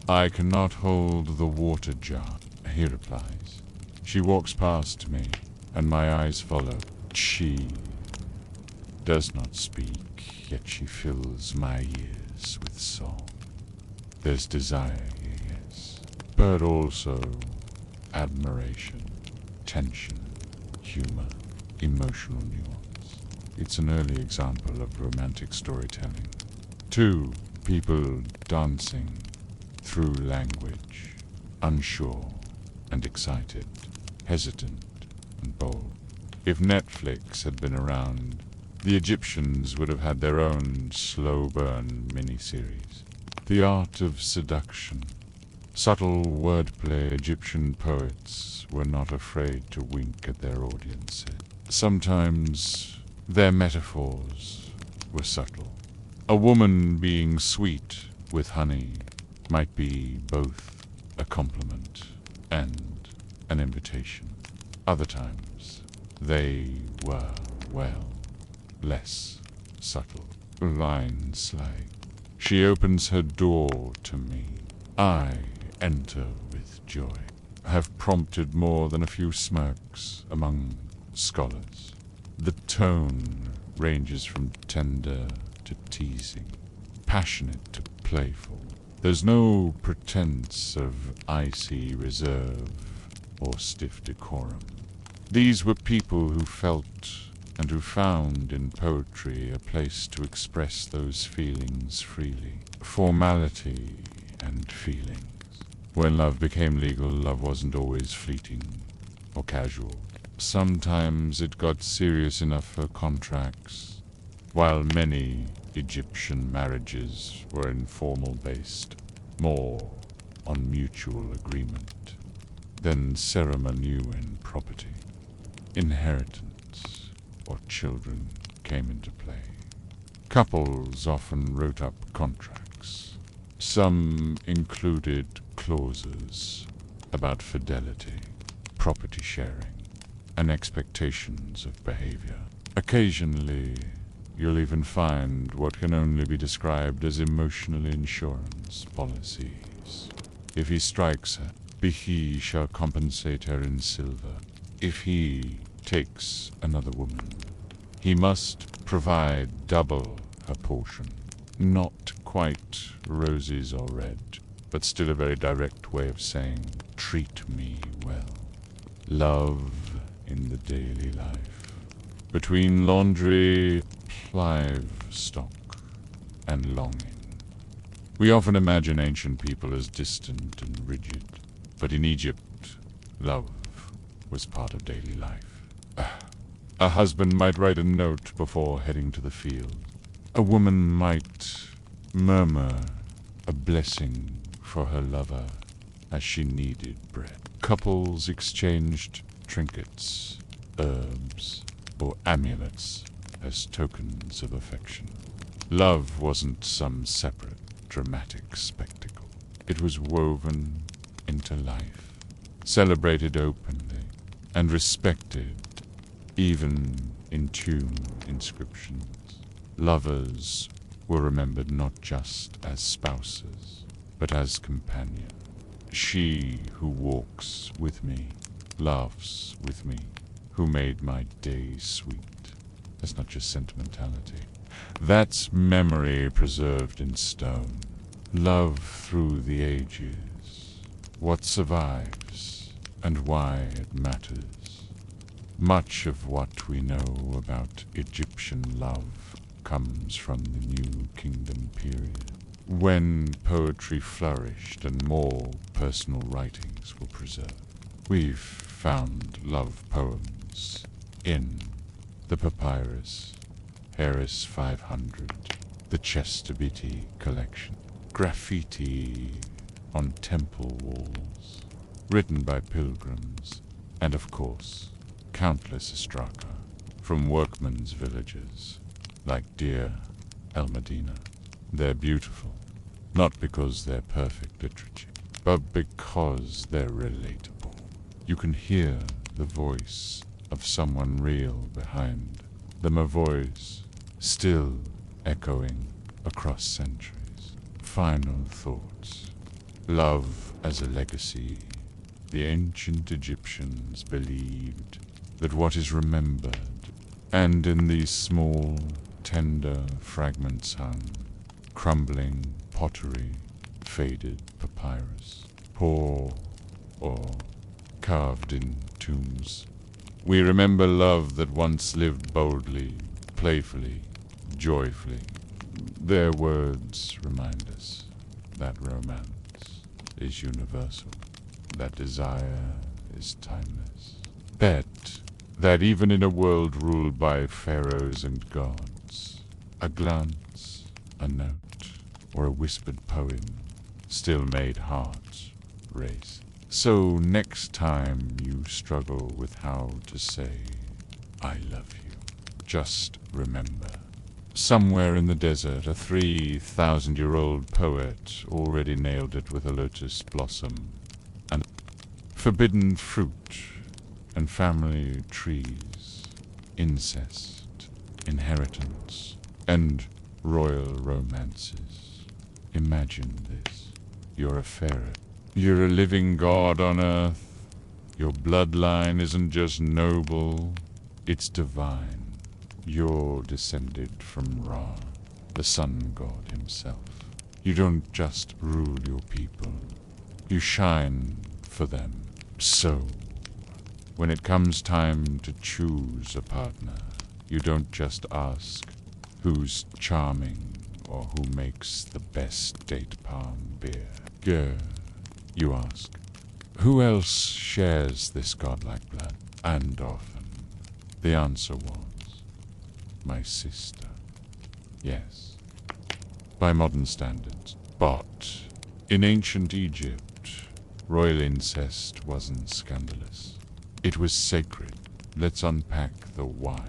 I cannot hold the water jar. He replies. She walks past me, and my eyes follow. She does not speak, yet she fills my ears with song. There's desire here, yes, but also admiration. tension, humor, emotional nuance. It's an early example of romantic storytelling. 2. People dancing through language, unsure and excited, hesitant and bold. If Netflix had been around, the Egyptians would have had their own slow burn miniseries. The art of seduction. Subtle wordplay. Egyptian poets were not afraid to wink at their audiences. Sometimes their metaphors were subtle. A woman being sweet with honey might be both a compliment and an invitation. Other times they were, well, less subtle. Line slang. She opens her door to me. I enter with joy. Have prompted more than a few smirks among scholars. The tone ranges from tender to teasing, passionate to playful. There's no pretense of icy reserve or stiff decorum. These were people who felt and who found in poetry a place to express those feelings freely. Formality and feelings. When love became legal, love wasn't always fleeting or casual. Sometimes it got serious enough for contracts, while many Egyptian marriages were informal-based, more on mutual agreement than ceremonial and property. Inheritance or children came into play. Couples often wrote up contracts. Some included clauses about fidelity, property sharing, and expectations of behavior. Occasionally, you'll even find what can only be described as emotional insurance policies. If he strikes her, he shall compensate her in silver. If he takes another woman, he must provide double her portion. Not quite roses or red, but still a very direct way of saying, treat me well. Love in the daily life. Between laundry, livestock, and longing. We often imagine ancient people as distant and rigid, but in Egypt, love was part of daily life. A husband might write a note before heading to the field. A woman might murmur a blessing for her lover as she kneaded bread. Couples exchanged trinkets, herbs, or amulets as tokens of affection. Love wasn't some separate, dramatic spectacle. It was woven into life, celebrated openly, and respected even in tomb inscriptions. Lovers were remembered not just as spouses, but as companions. She who walks with me, laughs with me, who made my day sweet. That's not just sentimentality. That's memory preserved in stone. Love through the ages. What survives and why it matters. Much of what we know about Egyptian love comes from the New Kingdom period, when poetry flourished and more personal writings were preserved. We've found love poems in the papyrus, Harris 500, the Chestabiti collection, graffiti on temple walls, written by pilgrims, and of course, countless ostraka from workmen's villages like Deir el-Medina. They're beautiful, not because they're perfect literature, but because they're relatable. You can hear the voice of someone real behind them, a voice still echoing across centuries. Final thoughts. Love as a legacy. The ancient Egyptians believed that what is remembered, and in these small, tender fragments hung, crumbling pottery, faded papyrus, poor or carved in tombs. We remember love that once lived boldly, playfully, joyfully. Their words remind us that romance is universal, that desire is timeless. Bet that even in a world ruled by pharaohs and gods, a glance, a note, or a whispered poem still made hearts race. So next time you struggle with how to say, I love you, just remember, somewhere in the desert, a 3,000-year-old poet already nailed it with a lotus blossom, and forbidden fruit, and family trees, incest, inheritance, and royal romances. Imagine this. You're a pharaoh. You're a living god on earth. Your bloodline isn't just noble, it's divine. You're descended from Ra, the sun god himself. You don't just rule your people, you shine for them. So, when it comes time to choose a partner, you don't just ask who's charming or who makes the best date palm beer. You ask, who else shares this godlike blood? And often, the answer was, my sister. Yes, by modern standards. But in ancient Egypt, royal incest wasn't scandalous. It was sacred. Let's unpack the why,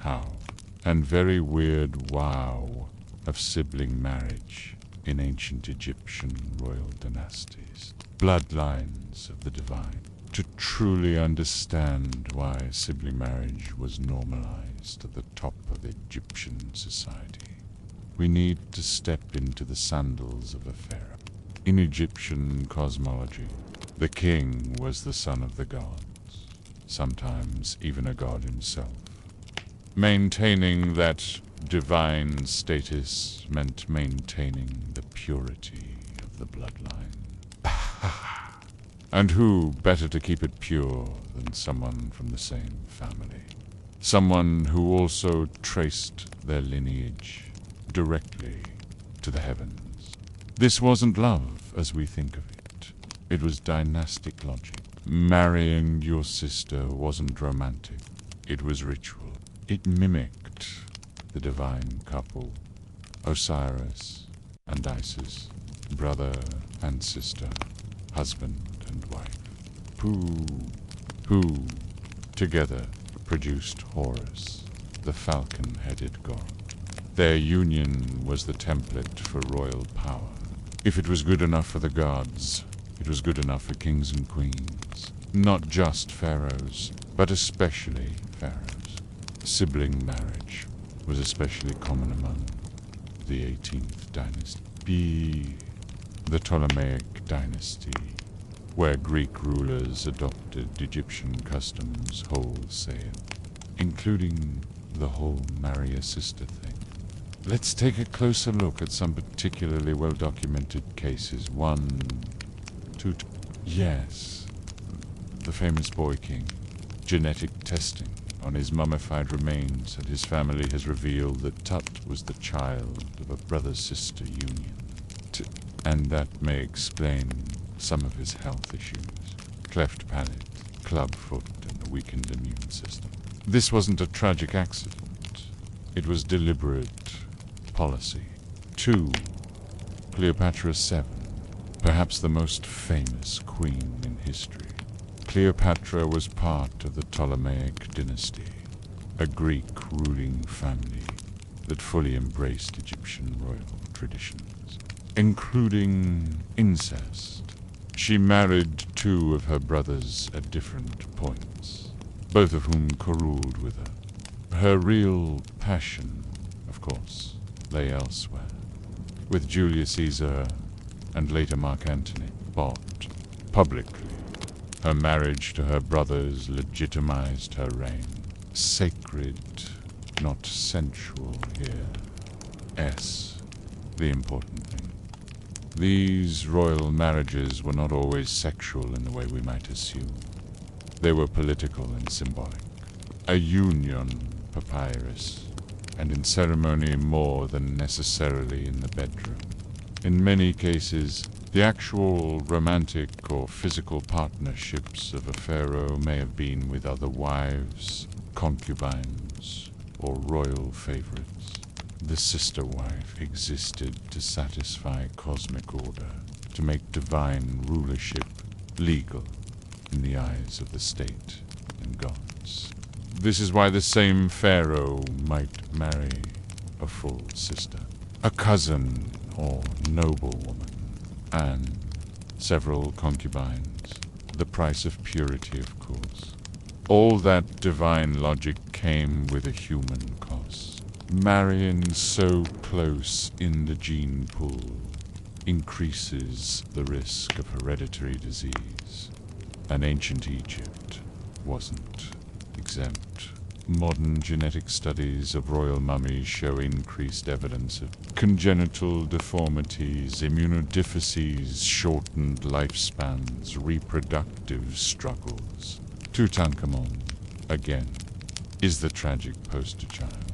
how, and very weird wow of sibling marriage in ancient Egyptian royal dynasties, bloodlines of the divine. To truly understand why sibling marriage was normalized at the top of Egyptian society, we need to step into the sandals of a pharaoh. In Egyptian cosmology, the king was the son of the gods, sometimes even a god himself. Maintaining that divine status meant maintaining the purity of the bloodline. And who better to keep it pure than someone from the same family? Someone who also traced their lineage directly to the heavens. This wasn't love as we think of it. It was dynastic logic. Marrying your sister wasn't romantic. It was ritual. It mimicked the divine couple, Osiris and Isis, brother and sister, husband and wife, who together produced Horus, the falcon-headed god. Their union was the template for royal power. If it was good enough for the gods, it was good enough for kings and queens. Not just pharaohs, but especially pharaohs. Sibling marriage was especially common among the 18th dynasty, the Ptolemaic dynasty, where Greek rulers adopted Egyptian customs wholesale, including the whole marry a sister thing. Let's take a closer look at some particularly well-documented cases. 1, 2, yes, the famous Boy King. Genetic testing on his mummified remains, and his family has revealed that Tut was the child of a brother-sister union. And that may explain some of his health issues. Cleft palate, club foot, and a weakened immune system. This wasn't a tragic accident. It was deliberate policy. 2. Cleopatra VII, perhaps the most famous queen in history. Cleopatra was part of the Ptolemaic dynasty, a Greek ruling family that fully embraced Egyptian royal traditions, including incest. She married 2 of her brothers at different points, both of whom co-ruled with her. Her real passion, of course, lay elsewhere, with Julius Caesar and later Mark Antony. But publicly, her marriage to her brothers legitimized her reign. Sacred, not sensual here. S, the important thing. These royal marriages were not always sexual in the way we might assume. They were political and symbolic. A union papyrus, and in ceremony more than necessarily in the bedroom. In many cases, the actual romantic or physical partnerships of a pharaoh may have been with other wives, concubines, or royal favorites. The sister wife existed to satisfy cosmic order, to make divine rulership legal in the eyes of the state and gods. This is why the same pharaoh might marry a full sister, a cousin or noblewoman, and several concubines, the price of purity, of course. All that divine logic came with a human cost. Marrying so close in the gene pool increases the risk of hereditary disease, and ancient Egypt wasn't exempt. Modern genetic studies of royal mummies show increased evidence of congenital deformities, immunodeficiencies, shortened lifespans, reproductive struggles. Tutankhamun, again, is the tragic poster child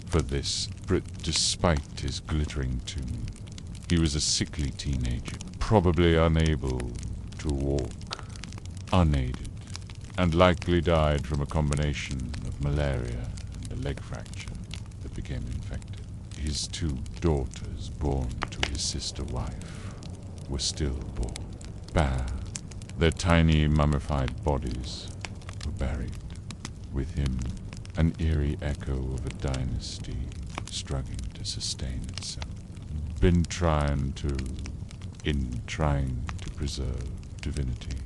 for this, despite his glittering tomb. He was a sickly teenager, probably unable to walk, unaided, and likely died from a combination of malaria and a leg fracture that became infected. His 2 daughters, born to his sister wife, were stillborn, bare. Their tiny mummified bodies were buried. With him, an eerie echo of a dynasty struggling to sustain itself. Trying to preserve divinity.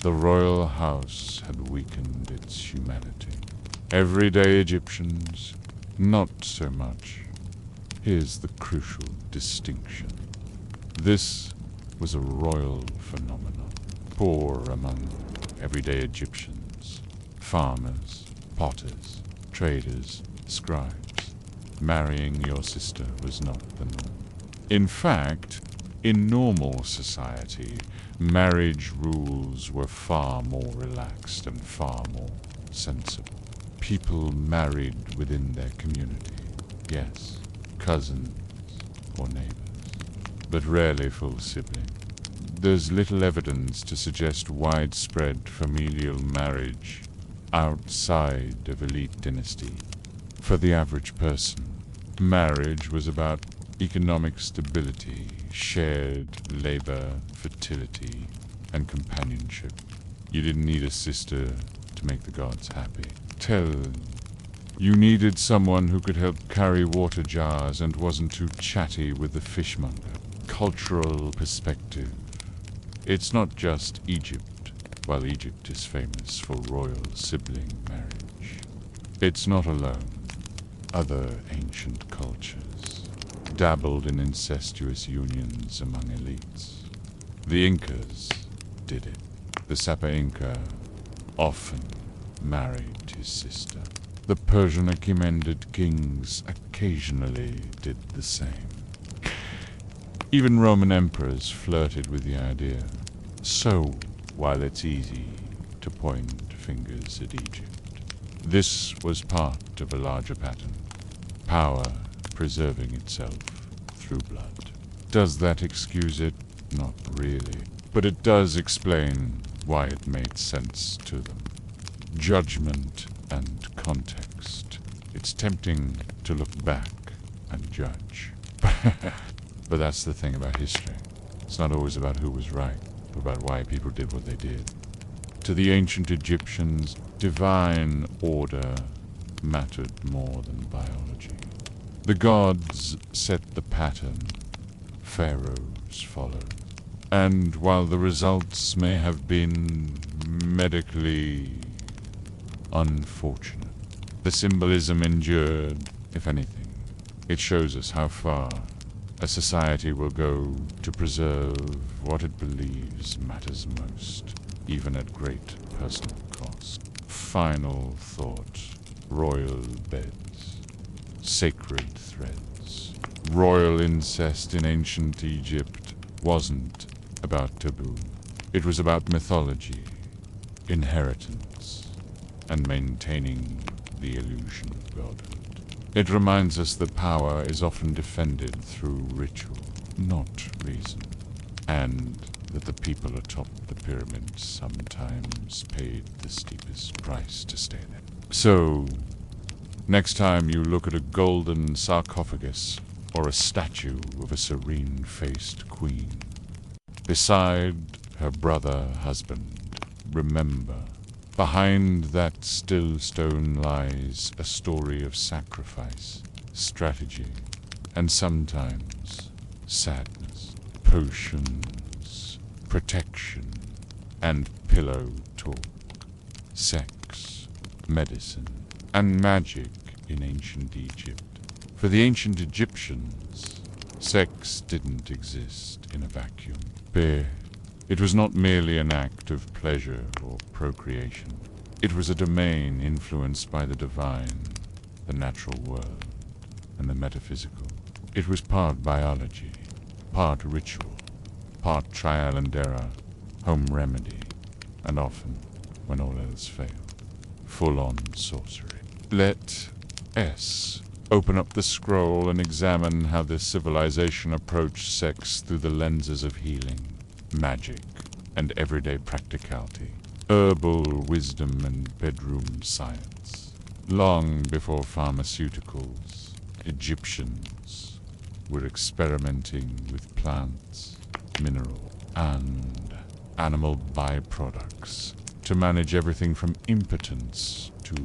The royal house had weakened its humanity. Everyday Egyptians, not so much. Here's the crucial distinction. This was a royal phenomenon. Poor among everyday Egyptians, farmers, potters, traders, scribes. Marrying your sister was not the norm. In fact, in normal society, marriage rules were far more relaxed and far more sensible. People married within their community, yes, cousins or neighbors, but rarely full siblings. There's little evidence to suggest widespread familial marriage outside of elite dynasty. For the average person, marriage was about economic stability, shared labor, fertility, and companionship. You didn't need a sister to make the gods happy. You needed someone who could help carry water jars and wasn't too chatty with the fishmonger. Cultural perspective. It's not just Egypt, while Egypt is famous for royal sibling marriage. It's not alone. Other ancient cultures dabbled in incestuous unions among elites. The Incas did it. The Sapa Inca often married his sister. The Persian Achaemenid kings occasionally did the same. Even Roman emperors flirted with the idea. So, while it's easy to point fingers at Egypt, this was part of a larger pattern. Power preserving itself through blood. Does that excuse it? Not really. But it does explain why it made sense to them. Judgment and context. It's tempting to look back and judge. But that's the thing about history. It's not always about who was right, but about why people did what they did. To the ancient Egyptians, divine order mattered more than biology. The gods set the pattern, pharaohs followed. And while the results may have been medically unfortunate, the symbolism endured, if anything. It shows us how far a society will go to preserve what it believes matters most, even at great personal cost. Final thought. Royal beds. Sacred threads. Royal incest in ancient Egypt wasn't about taboo. It was about mythology, inheritance, and maintaining the illusion of godhood. It reminds us that power is often defended through ritual, not reason, and that the people atop the pyramid sometimes paid the steepest price to stay there. So, next time you look at a golden sarcophagus or a statue of a serene-faced queen, beside her brother-husband, remember, behind that still stone lies a story of sacrifice, strategy, and sometimes sadness, potions, protection, and pillow talk, sex, medicine, and magic in ancient Egypt. For the ancient Egyptians, sex didn't exist in a vacuum. It was not merely an act of pleasure or procreation. It was a domain influenced by the divine, the natural world, and the metaphysical. It was part biology, part ritual, part trial and error, home remedy, and often, when all else failed, full-on sorcery. Let S open up the scroll and examine how this civilization approached sex through the lenses of healing, magic, and everyday practicality, herbal wisdom and bedroom science. Long before pharmaceuticals, Egyptians were experimenting with plants, mineral, and animal byproducts to manage everything from impotence to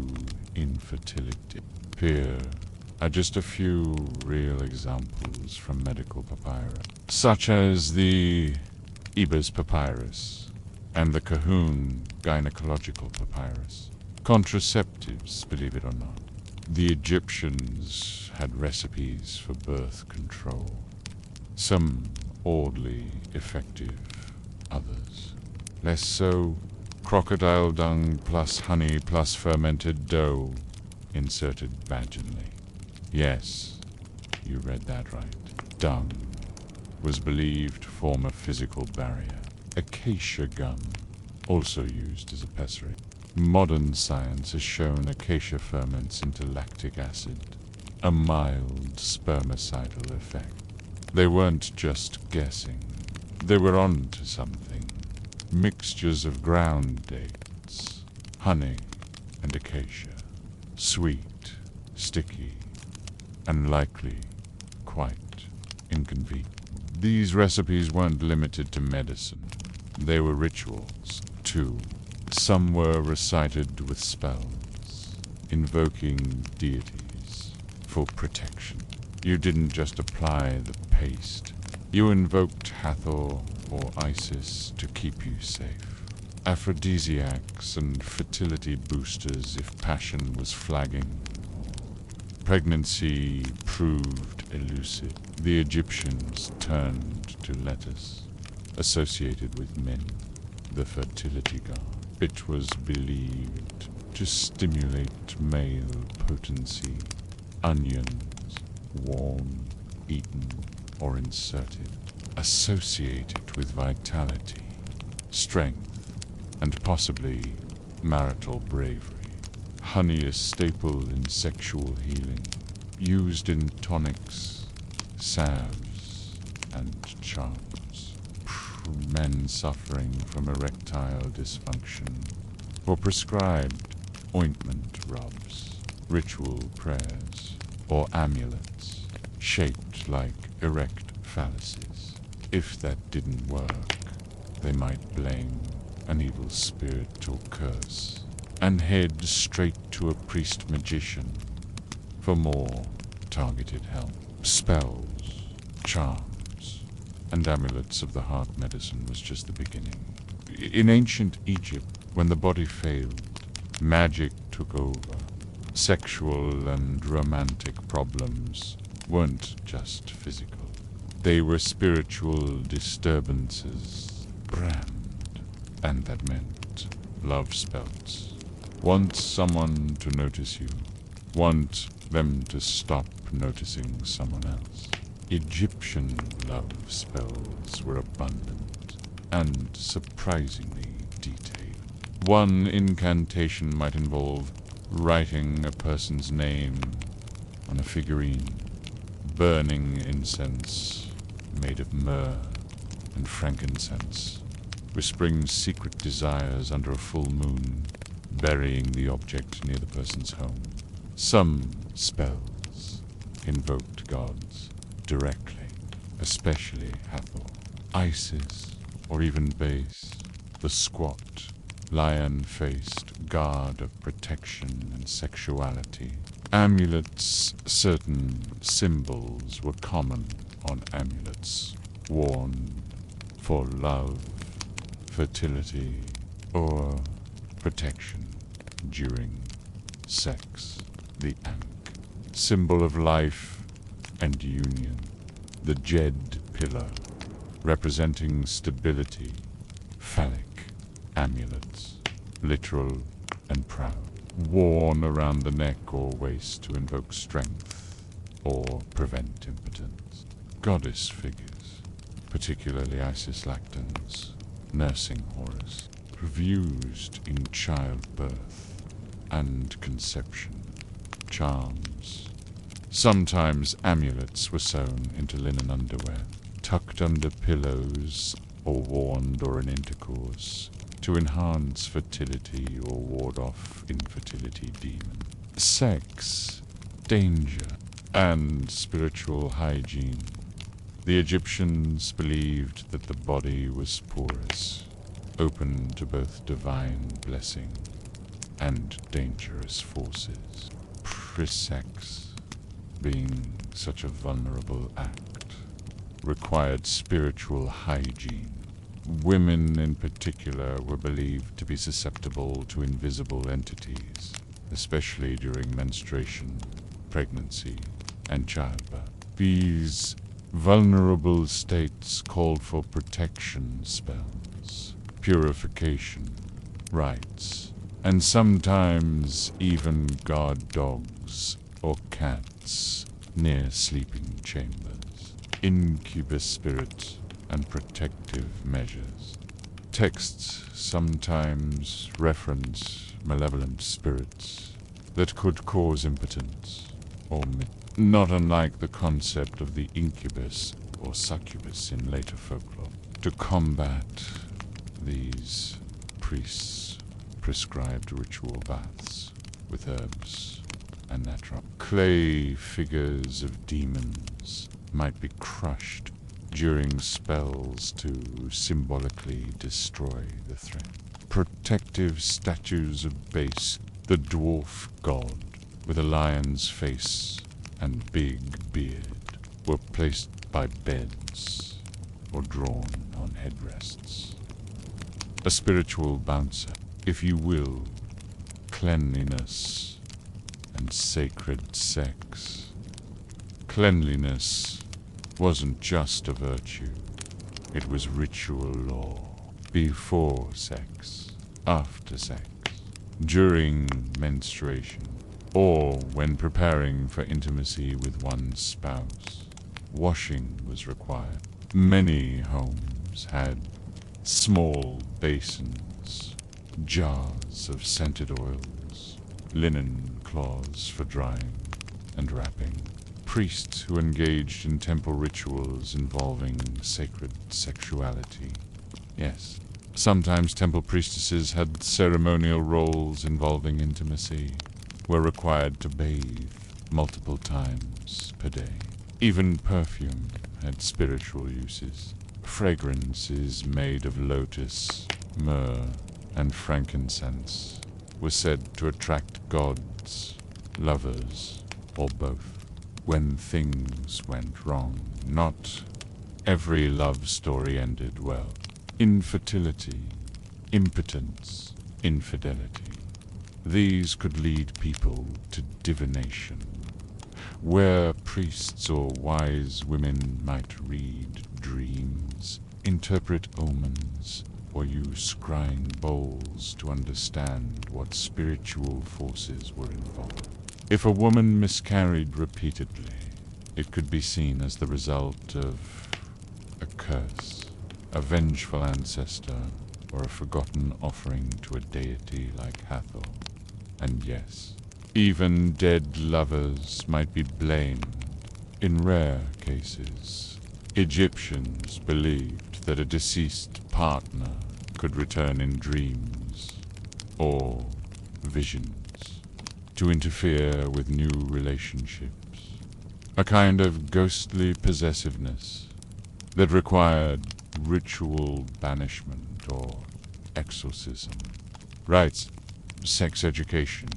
infertility. Here are just a few real examples from medical papyrus, such as the Ebers papyrus and the Cahoon gynecological papyrus. Contraceptives, believe it or not. The Egyptians had recipes for birth control, some oddly effective, others less so. Crocodile dung plus honey plus fermented dough inserted vaginally. Yes, you read that right. Dung was believed to form a physical barrier. Acacia gum, also used as a pessary. Modern science has shown acacia ferments into lactic acid, a mild spermicidal effect. They weren't just guessing. They were onto something. Mixtures of ground dates, honey, and acacia. Sweet, sticky, and likely quite inconvenient. These recipes weren't limited to medicine. They were rituals, too. Some were recited with spells, invoking deities for protection. You didn't just apply the paste. You invoked Hathor or Isis to keep you safe. Aphrodisiacs and fertility boosters if passion was flagging. Pregnancy proved elusive. The Egyptians turned to lettuce, associated with men, the fertility god. It was believed to stimulate male potency. Onions, worn, eaten, or inserted, associated with vitality, strength, and possibly marital bravery. Honey is staple in sexual healing, used in tonics, salves, and charms. Men suffering from erectile dysfunction, or prescribed ointment rubs, ritual prayers, or amulets shaped like erect phalluses. If that didn't work, they might blame an evil spirit or curse and head straight to a priest-magician for more targeted help. Spells, charms, and amulets of the heart medicine was just the beginning. In ancient Egypt, when the body failed, magic took over. Sexual and romantic problems weren't just physical. They were spiritual disturbances, brand, and that meant love spells. Want someone to notice you. Want them to stop noticing someone else. Egyptian love spells were abundant and surprisingly detailed. One incantation might involve writing a person's name on a figurine, burning incense made of myrrh and frankincense, whispering secret desires under a full moon, burying the object near the person's home. Some spells invoked gods directly, especially Hathor, Isis, or even Base, the squat, lion-faced god of protection and sexuality. Amulets, certain symbols were common on amulets, worn for love, fertility, or protection during sex. The Ankh, symbol of life and union. The Jed pillar, representing stability. Phallic amulets, literal and proud, worn around the neck or waist to invoke strength or prevent impotence. Goddess figures, particularly Isis Lactans, nursing Horus, used in childbirth and conception. Charms. Sometimes amulets were sewn into linen underwear, tucked under pillows or worn during intercourse to enhance fertility or ward off infertility demons. Sex, danger, and spiritual hygiene. The Egyptians believed that the body was porous, open to both divine blessing and dangerous forces. Sex, being such a vulnerable act, required spiritual hygiene. Women in particular were believed to be susceptible to invisible entities, especially during menstruation, pregnancy, and childbirth. These vulnerable states called for protection spells, purification, rites, and sometimes even guard dogs or cats near sleeping chambers. Incubus spirit and protective measures. Texts sometimes reference malevolent spirits that could cause impotence, or not unlike the concept of the incubus or succubus in later folklore. To combat these, priests prescribed ritual baths with herbs and natural. Clay figures of demons might be crushed during spells to symbolically destroy the threat. Protective statues of Base, the dwarf god with a lion's face and big beard, were placed by beds or drawn on headrests. A spiritual bouncer, if you will, cleanliness and sacred sex. Cleanliness wasn't just a virtue, it was ritual law. Before sex, after sex, during menstruation, or when preparing for intimacy with one's spouse, washing was required. Many homes had small basins, jars of scented oils, linen cloths for drying and wrapping. Priests who engaged in temple rituals involving sacred sexuality. Yes, sometimes temple priestesses had ceremonial roles involving intimacy, were required to bathe multiple times per day. Even perfume had spiritual uses. Fragrances made of lotus, myrrh, and frankincense were said to attract gods, lovers, or both. When things went wrong, not every love story ended well. Infertility, impotence, infidelity. These could lead people to divination, where priests or wise women might read dreams, interpret omens, or use scrying bowls to understand what spiritual forces were involved. If a woman miscarried repeatedly, it could be seen as the result of a curse, a vengeful ancestor, or a forgotten offering to a deity like Hathor. And yes, even dead lovers might be blamed. In rare cases, Egyptians believed that a deceased partner could return in dreams or visions to interfere with new relationships, a kind of ghostly possessiveness that required ritual banishment or exorcism. Rites, sex education,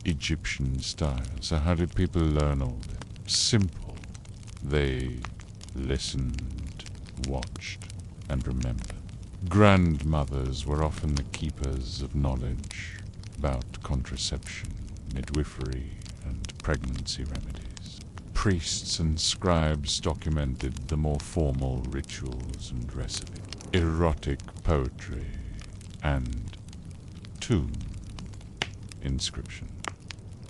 Egyptian style. So how did people learn all this? Simple. They listened, watched, and remembered. Grandmothers were often the keepers of knowledge about contraception, midwifery, and pregnancy remedies. Priests and scribes documented the more formal rituals and recipes. Erotic poetry and tomb inscription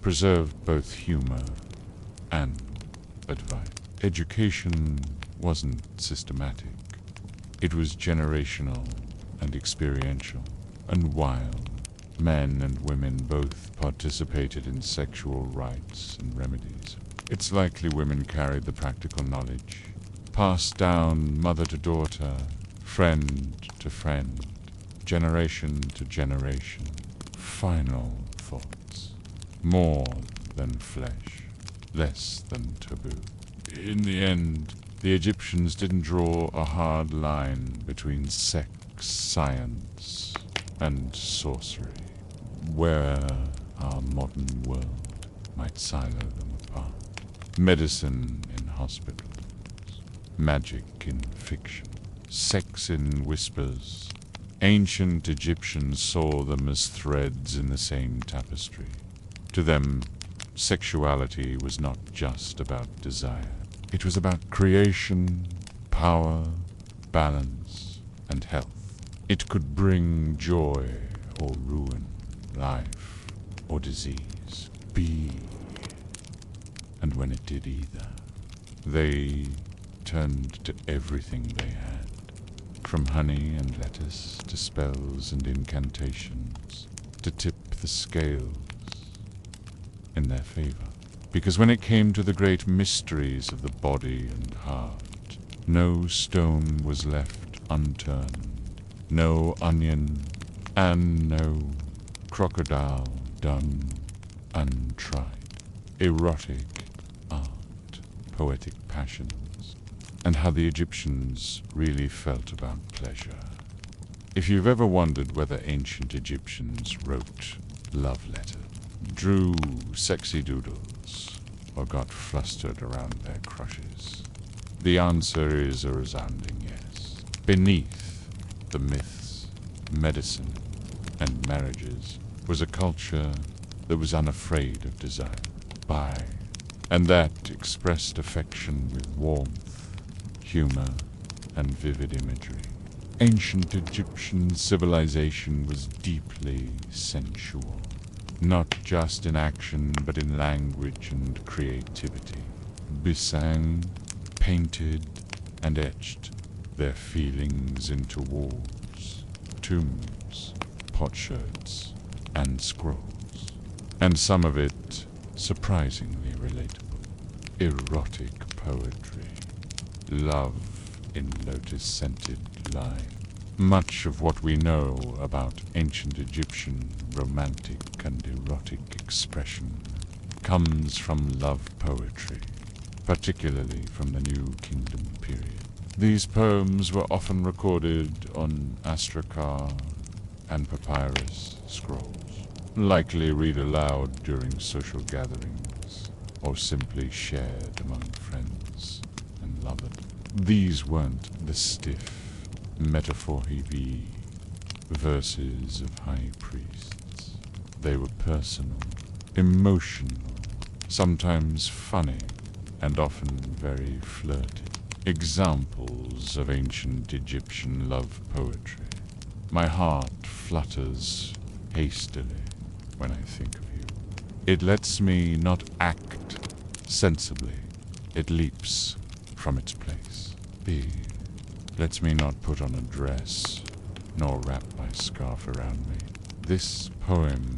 preserved both humor and advice. Education wasn't systematic. It was generational and experiential. And while men and women both participated in sexual rites and remedies, it's likely women carried the practical knowledge, passed down mother to daughter, friend to friend, generation to generation. Final thoughts. More than flesh, less than taboo. In the end, the Egyptians didn't draw a hard line between sex, science, and sorcery, where our modern world might silo them apart. Medicine in hospitals, magic in fiction, sex in whispers. Ancient Egyptians saw them as threads in the same tapestry. To them, sexuality was not just about desire. It was about creation, power, balance, and health. It could bring joy or ruin, life or disease, be. And when it did either, they turned to everything they had, from honey and lettuce to spells and incantations, to tip the scales in their favor. Because when it came to the great mysteries of the body and heart, no stone was left unturned, no onion, and no crocodile done untried. Erotic art, poetic passions, and how the Egyptians really felt about pleasure. If you've ever wondered whether ancient Egyptians wrote love letters, drew sexy doodles, or got flustered around their crushes, the answer is a resounding yes. Beneath the myths, medicine, and marriages was a culture that was unafraid of desire, and that expressed affection with warmth, humor, and vivid imagery. Ancient Egyptian civilization was deeply sensual, not just in action but in language and creativity. Besang painted and etched their feelings into walls, tombs, potsherds, and scrolls, and some of it surprisingly relatable. Erotic poetry, love in lotus-scented line. Much of what we know about ancient Egyptian romantic and erotic expression comes from love poetry, particularly from the New Kingdom period. These poems were often recorded on astrakar and papyrus scrolls, likely read aloud during social gatherings, or simply shared among friends and lovers. These weren't the stiff, metaphor-heavy verses of high priests. They were personal, emotional, sometimes funny, and often very flirty. Examples of ancient Egyptian love poetry. My heart flutters hastily when I think of you. It lets me not act sensibly. It leaps from its place. B lets me not put on a dress nor wrap my scarf around me. This poem,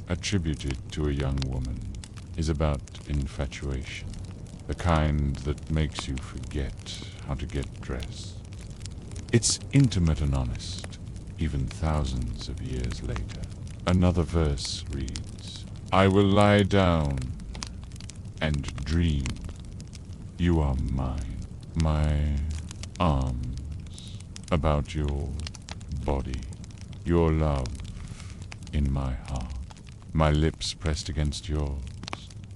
attributed to a young woman, is about infatuation, the kind that makes you forget how to get dressed. It's intimate and honest, even thousands of years later. Another verse reads, I will lie down and dream. You are mine, my arms about your body, your love in my heart, my lips pressed against yours.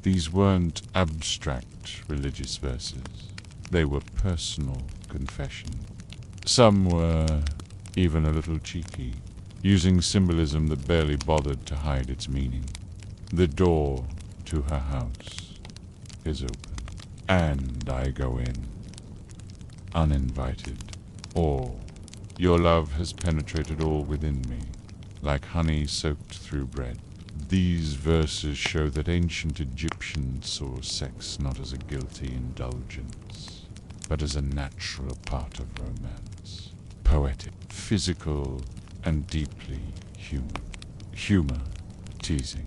These weren't abstract religious verses. They were personal confessions. Some were even a little cheeky, using symbolism that barely bothered to hide its meaning. The door to her house is open, and I go in, uninvited. Or your love has penetrated all within me, like honey soaked through bread. These verses show that ancient Egyptians saw sex not as a guilty indulgence, but as a natural part of romance. Poetic, physical, and deeply human. Humor, teasing,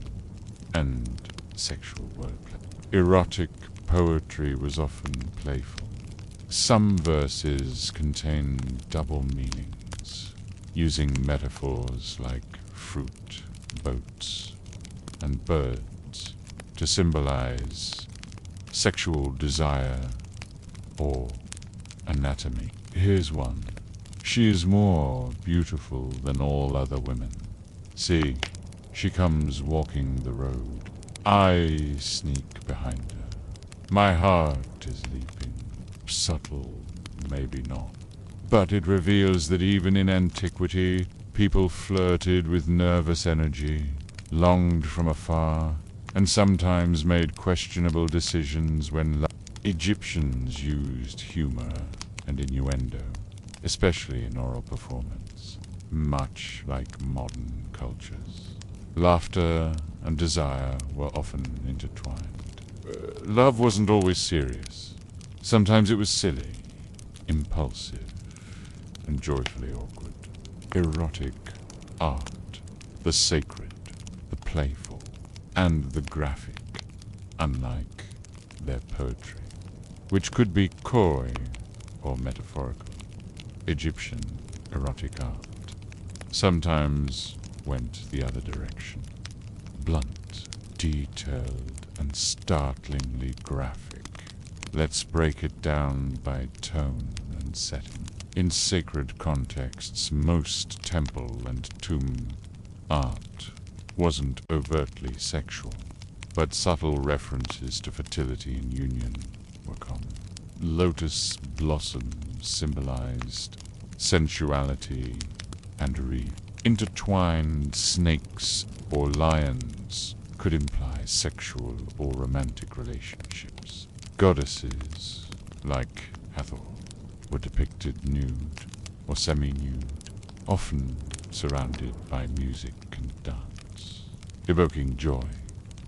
and sexual wordplay. Erotic poetry was often playful. Some verses contain double meanings, using metaphors like fruit, boats, and birds to symbolize sexual desire or anatomy. Here's one. She is more beautiful than all other women. See, she comes walking the road. I sneak behind her. My heart is leaping. Subtle, maybe not. But it reveals that even in antiquity, people flirted with nervous energy, longed from afar, and sometimes made questionable decisions when Egyptians used humor and innuendo, especially in oral performance, much like modern cultures. Laughter and desire were often intertwined. Love wasn't always serious. Sometimes it was silly, impulsive, and joyfully awkward. Erotic art, the sacred, the playful, and the graphic, unlike their poetry, which could be coy or metaphorical. Egyptian erotic art sometimes went the other direction. Blunt, detailed, and startlingly graphic. Let's break it down by tone and setting. In sacred contexts, most temple and tomb art wasn't overtly sexual, but subtle references to fertility and union were common. Lotus blossoms symbolized sensuality and wreath. Intertwined snakes or lions could imply sexual or romantic relationships. Goddesses, like Hathor, were depicted nude or semi-nude, often surrounded by music and dance, evoking joy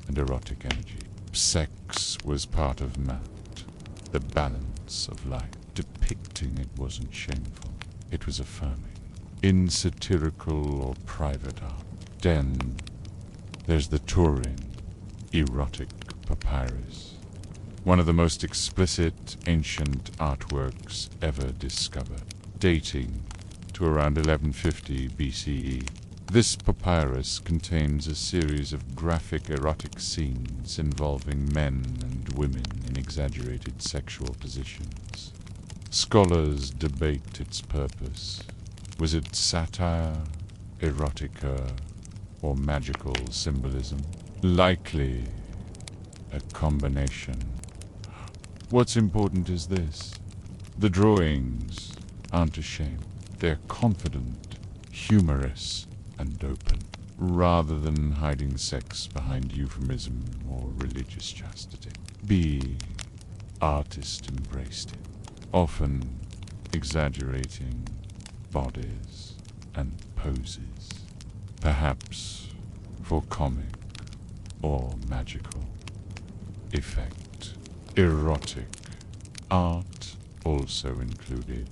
and erotic energy. Sex was part of Mat, the balance of life. Depicting it wasn't shameful, it was affirming. In satirical or private art. Then there's the Turin erotic papyrus, one of the most explicit ancient artworks ever discovered, dating to around 1150 BCE. This papyrus contains a series of graphic erotic scenes involving men and women in exaggerated sexual positions. Scholars debate its purpose. Was it satire, erotica, or magical symbolism? Likely a combination. What's important is this. The drawings aren't ashamed. They're confident, humorous, and open, rather than hiding sex behind euphemism or religious chastity. The artist embraced it, often exaggerating bodies and poses, perhaps for comic or magical effect. Erotic art also included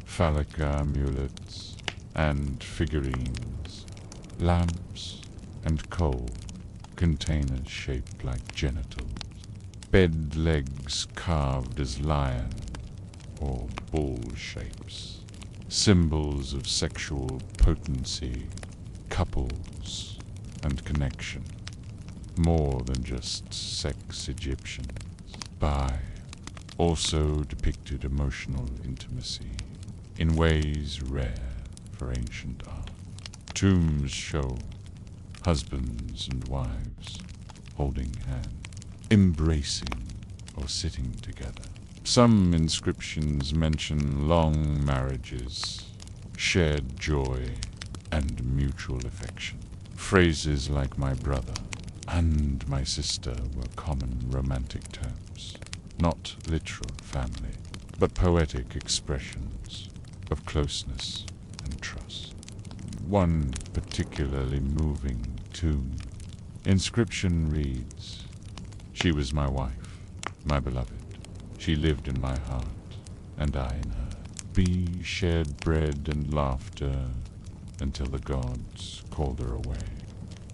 phallic amulets, and figurines, lamps and coal, containers shaped like genitals, bed legs carved as lion or bull shapes, symbols of sexual potency, couples, and connection, more than just sex Egyptians. Bai also depicted emotional intimacy in ways rare for ancient art. Tombs show husbands and wives holding hands, embracing or sitting together. Some inscriptions mention long marriages, shared joy, and mutual affection. Phrases like my brother and my sister were common romantic terms, not literal family, but poetic expressions of closeness and trust. One particularly moving tomb inscription reads, "She was my wife, my beloved. She lived in my heart, and I in her. We shared bread and laughter until the gods called her away."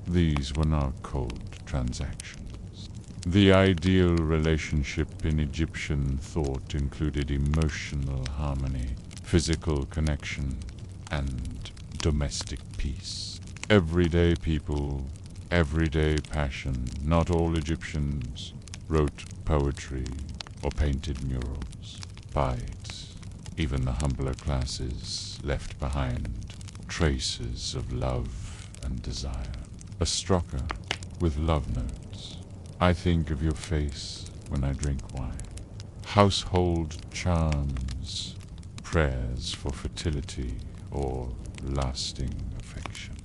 These were not cold transactions. The ideal relationship in Egyptian thought included emotional harmony, physical connection, and domestic peace. Everyday people, everyday passion. Not all Egyptians wrote poetry or painted murals. But even the humbler classes left behind traces of love and desire. A stroker with love notes. I think of your face when I drink wine. Household charms, prayers for fertility or lasting affection.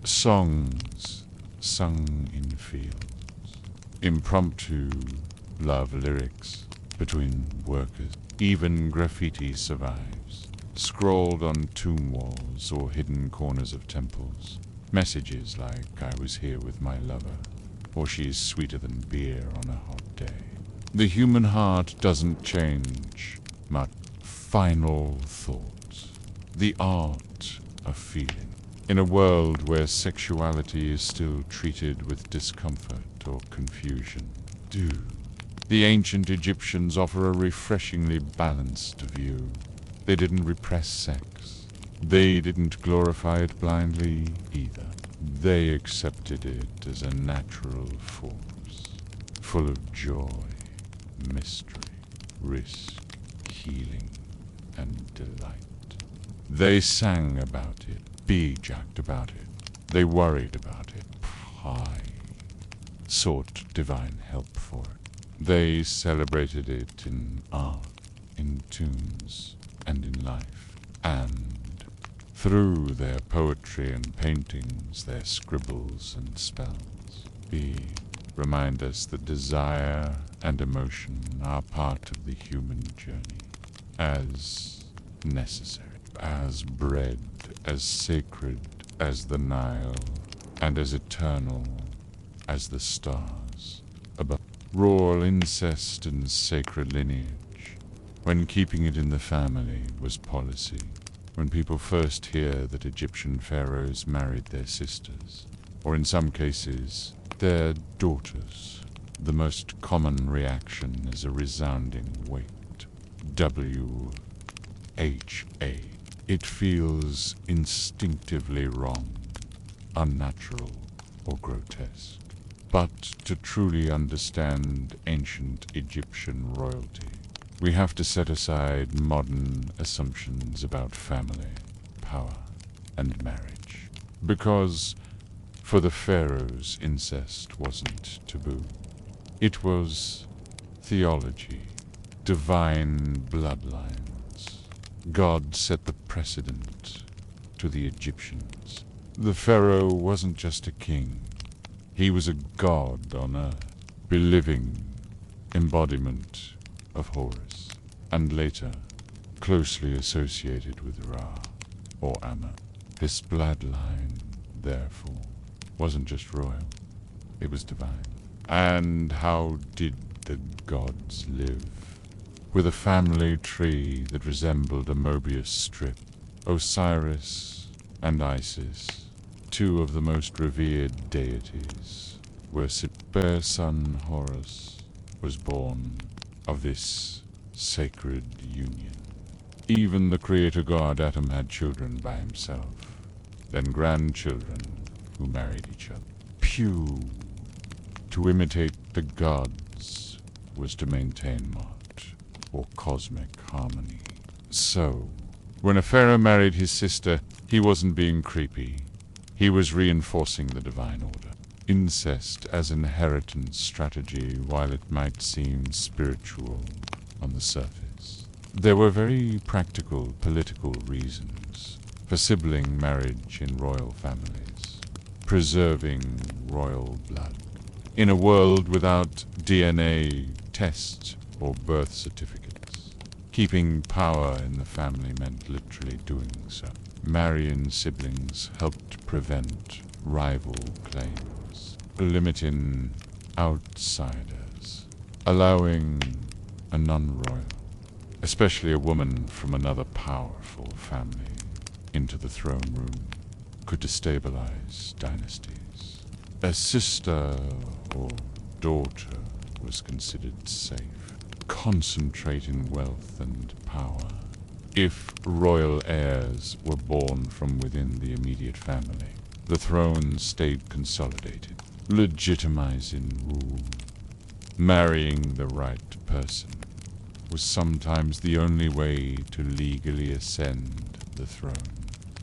Songs sung in fields. Impromptu love lyrics between workers. Even graffiti survives, scrawled on tomb walls or hidden corners of temples. Messages like, "I was here with my lover," or "She is sweeter than beer on a hot day." The human heart doesn't change, but final thoughts. The art of feeling. In a world where sexuality is still treated with discomfort or confusion, the ancient Egyptians offer a refreshingly balanced view. They didn't repress sex. They didn't glorify it blindly either. They accepted it as a natural force, full of joy, mystery, risk, healing, and delight. They sang about it, be-jacked about it. They worried about it, sought divine help for it. They celebrated it in art, in tunes, and in life. And through their poetry and paintings, their scribbles and spells, remind us that desire and emotion are part of the human journey, as necessary, as bred, as sacred as the Nile, and as eternal as the stars above. Royal incest and sacred lineage, when keeping it in the family was policy. When people first hear that Egyptian pharaohs married their sisters, or in some cases, their daughters, the most common reaction is a resounding wait. W-H-A. It feels instinctively wrong, unnatural, or grotesque. But to truly understand ancient Egyptian royalty, we have to set aside modern assumptions about family, power, and marriage. Because for the pharaohs, incest wasn't taboo. It was theology, divine bloodlines. God set the precedent to the Egyptians. The pharaoh wasn't just a king. He was a god on earth, a living embodiment of Horus, and later closely associated with Ra or Amma. This bloodline, therefore, wasn't just royal, it was divine. And how did the gods live? With a family tree that resembled a Mobius strip. Osiris and Isis, two of the most revered deities, worshipped. Their son Horus was born of this sacred union. Even the creator god Adam had children by himself, then grandchildren who married each other. Pew! To imitate the gods was to maintain Mot, or cosmic harmony. So, when a pharaoh married his sister, he wasn't being creepy. He was reinforcing the divine order. Incest as inheritance strategy, while it might seem spiritual on the surface. There were very practical political reasons for sibling marriage in royal families, preserving royal blood. In a world without DNA tests or birth certificates, keeping power in the family meant literally doing so. Marrying siblings helped prevent rival claims, limiting outsiders, allowing a non-royal, especially a woman from another powerful family, into the throne room, could destabilize dynasties. A sister or daughter was considered safe, concentrating wealth and power. If royal heirs were born from within the immediate family, the throne stayed consolidated, legitimizing rule. Marrying the right person was sometimes the only way to legally ascend the throne.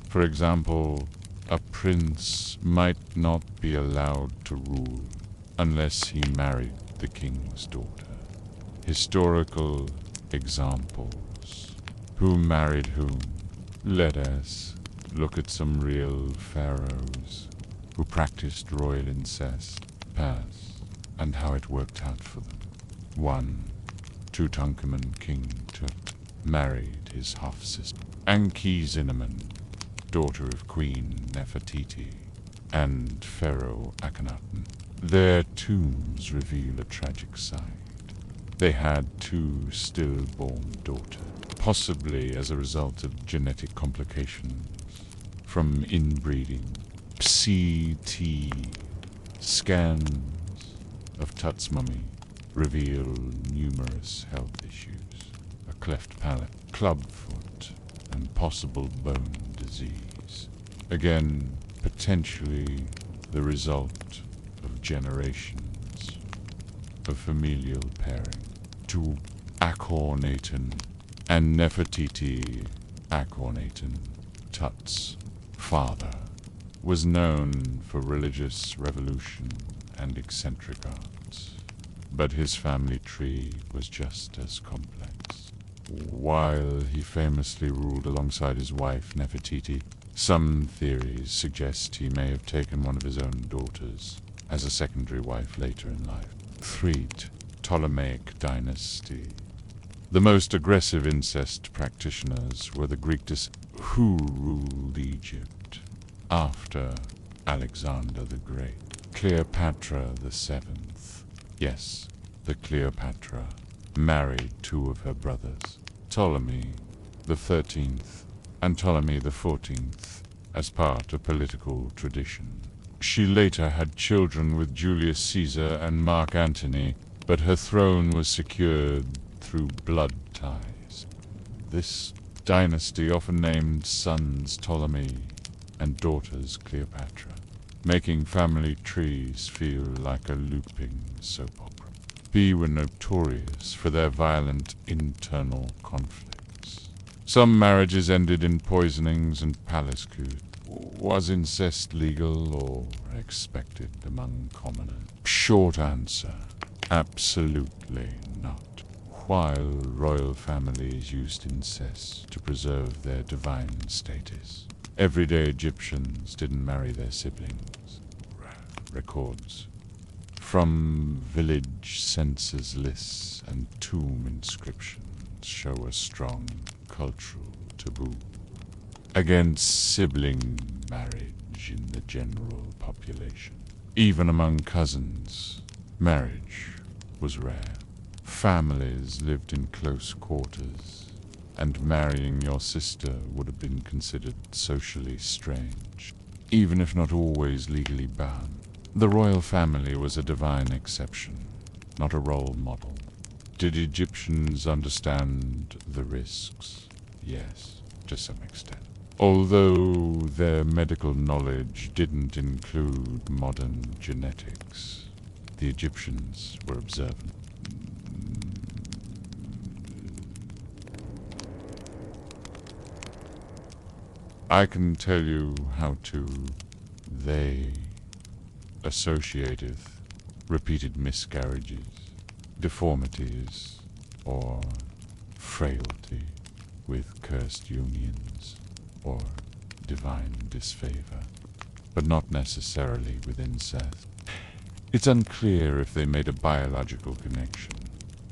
For example, a prince might not be allowed to rule unless he married the king's daughter. Historical examples. Who married whom? Let us look at some real pharaohs who practiced royal incest, past, and how it worked out for them. 1. Tutankhamun, King Tut, married his half-sister, Anki-Zineman, daughter of Queen Nefertiti, and Pharaoh Akhenaten. Their tombs reveal a tragic side. They had 2 stillborn daughters, possibly as a result of genetic complications from inbreeding. CT scans of Tut's mummy reveal numerous health issues, a cleft palate, clubfoot, and possible bone disease. Again, potentially the result of generations of familial pairing. To Akhenaten and Nefertiti. Akhenaten, Tut's father, was known for religious revolution and eccentric arts, but his family tree was just as complex. While he famously ruled alongside his wife Nefertiti, some theories suggest he may have taken one of his own daughters as a secondary wife later in life. Threat, Ptolemaic dynasty. The most aggressive incest practitioners were the Greek who ruled Egypt after Alexander the Great. Cleopatra the Seventh. Yes, the Cleopatra married 2 of her brothers, Ptolemy the 13th and Ptolemy the 14th, as part of political tradition. She later had children with Julius Caesar and Mark Antony, but her throne was secured through blood ties. This dynasty often named sons Ptolemy and daughters Cleopatra, making family trees feel like a looping soap opera. B were notorious for their violent internal conflicts. Some marriages ended in poisonings and palace coups. Was incest legal or expected among commoners? Short answer, absolutely not. While royal families used incest to preserve their divine status, everyday Egyptians didn't marry their siblings. Records from village census lists and tomb inscriptions show a strong cultural taboo against sibling marriage in the general population. Even among cousins, marriage was rare. Families lived in close quarters, and marrying your sister would have been considered socially strange, even if not always legally bound. The royal family was a divine exception, not a role model. Did Egyptians understand the risks? Yes, to some extent. Although their medical knowledge didn't include modern genetics, the Egyptians were observant. I can tell you how they associate with repeated miscarriages, deformities, or frailty with cursed unions or divine disfavor, but not necessarily with incest. It's unclear if they made a biological connection,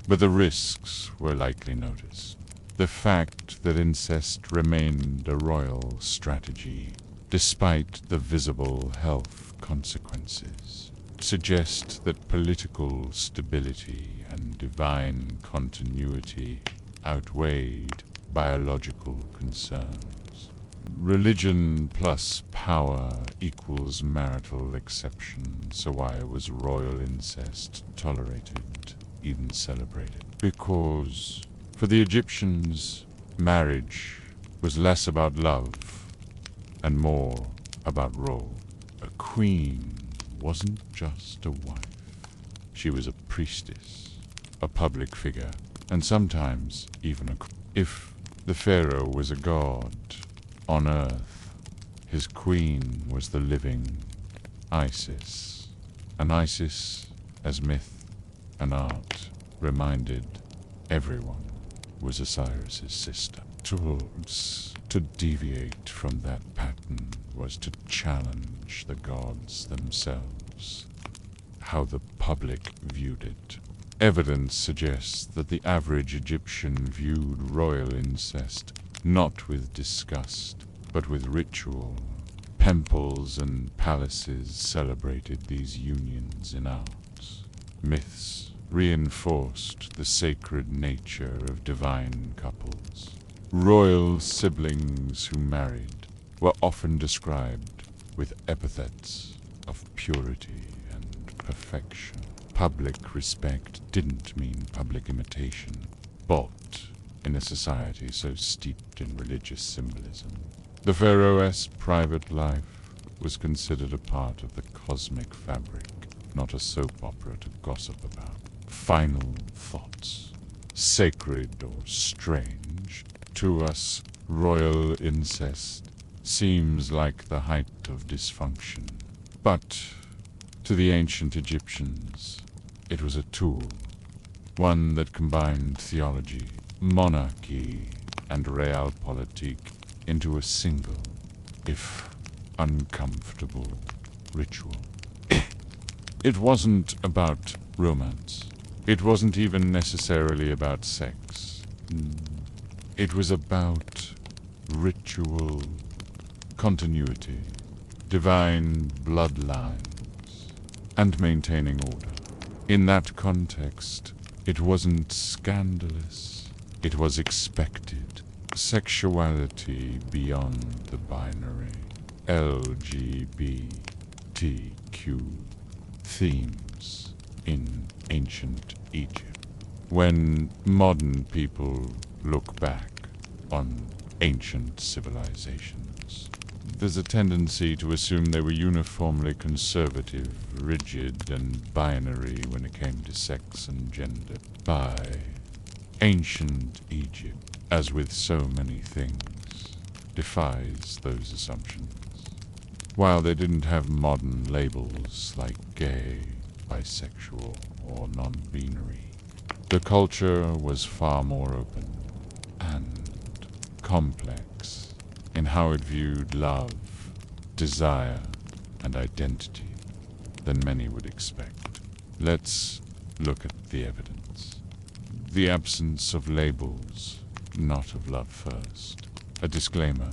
but the risks were likely noticed. The fact that incest remained a royal strategy, despite the visible health consequences, suggests that political stability and divine continuity outweighed biological concerns. Religion plus power equals marital exception, so why was royal incest tolerated, even celebrated? Because for the Egyptians, marriage was less about love and more about role. A queen wasn't just a wife. She was a priestess, a public figure, and sometimes even a queen. If the pharaoh was a god on earth, his queen was the living Isis. And Isis, as myth and art reminded everyone, was Osiris's sister. Tools to deviate from that pattern was to challenge the gods themselves, how the public viewed it. Evidence suggests that the average Egyptian viewed royal incest not with disgust, but with ritual. Temples and palaces celebrated these unions in arts. Myths reinforced the sacred nature of divine couples. Royal siblings who married were often described with epithets of purity and perfection. Public respect didn't mean public imitation, but in a society so steeped in religious symbolism, the pharaoh's private life was considered a part of the cosmic fabric, not a soap opera to gossip about. Final thoughts, sacred or strange, to us royal incest seems like the height of dysfunction. But to the ancient Egyptians, it was a tool, one that combined theology, monarchy, and realpolitik into a single, if uncomfortable, ritual. It wasn't about romance. It wasn't even necessarily about sex. It was about ritual continuity, divine bloodlines, and maintaining order. In that context, it wasn't scandalous. It was expected. Sexuality beyond the binary. LGBTQ themes in ancient Egypt. When modern people look back on ancient civilizations, there's a tendency to assume they were uniformly conservative, rigid, and binary when it came to sex and gender. By ancient Egypt, as with so many things, defies those assumptions. While they didn't have modern labels like gay, bisexual, or non-binary, the culture was far more open and complex in how it viewed love, desire, and identity than many would expect. Let's look at the evidence. The absence of labels, not of love first. A disclaimer: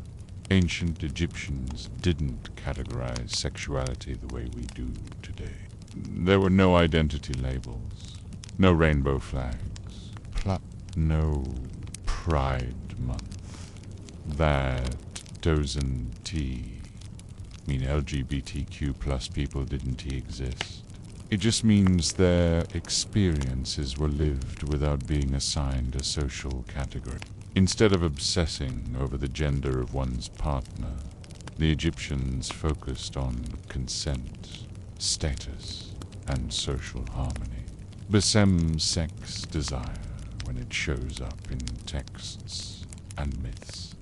ancient Egyptians didn't categorize sexuality the way we do today. There were no identity labels, no rainbow flags, no Pride Month. That doesn't mean LGBTQ plus people didn't exist. It just means their experiences were lived without being assigned a social category. Instead of obsessing over the gender of one's partner, the Egyptians focused on consent, status, and social harmony. The same-sex desire, when it shows up in texts and myths,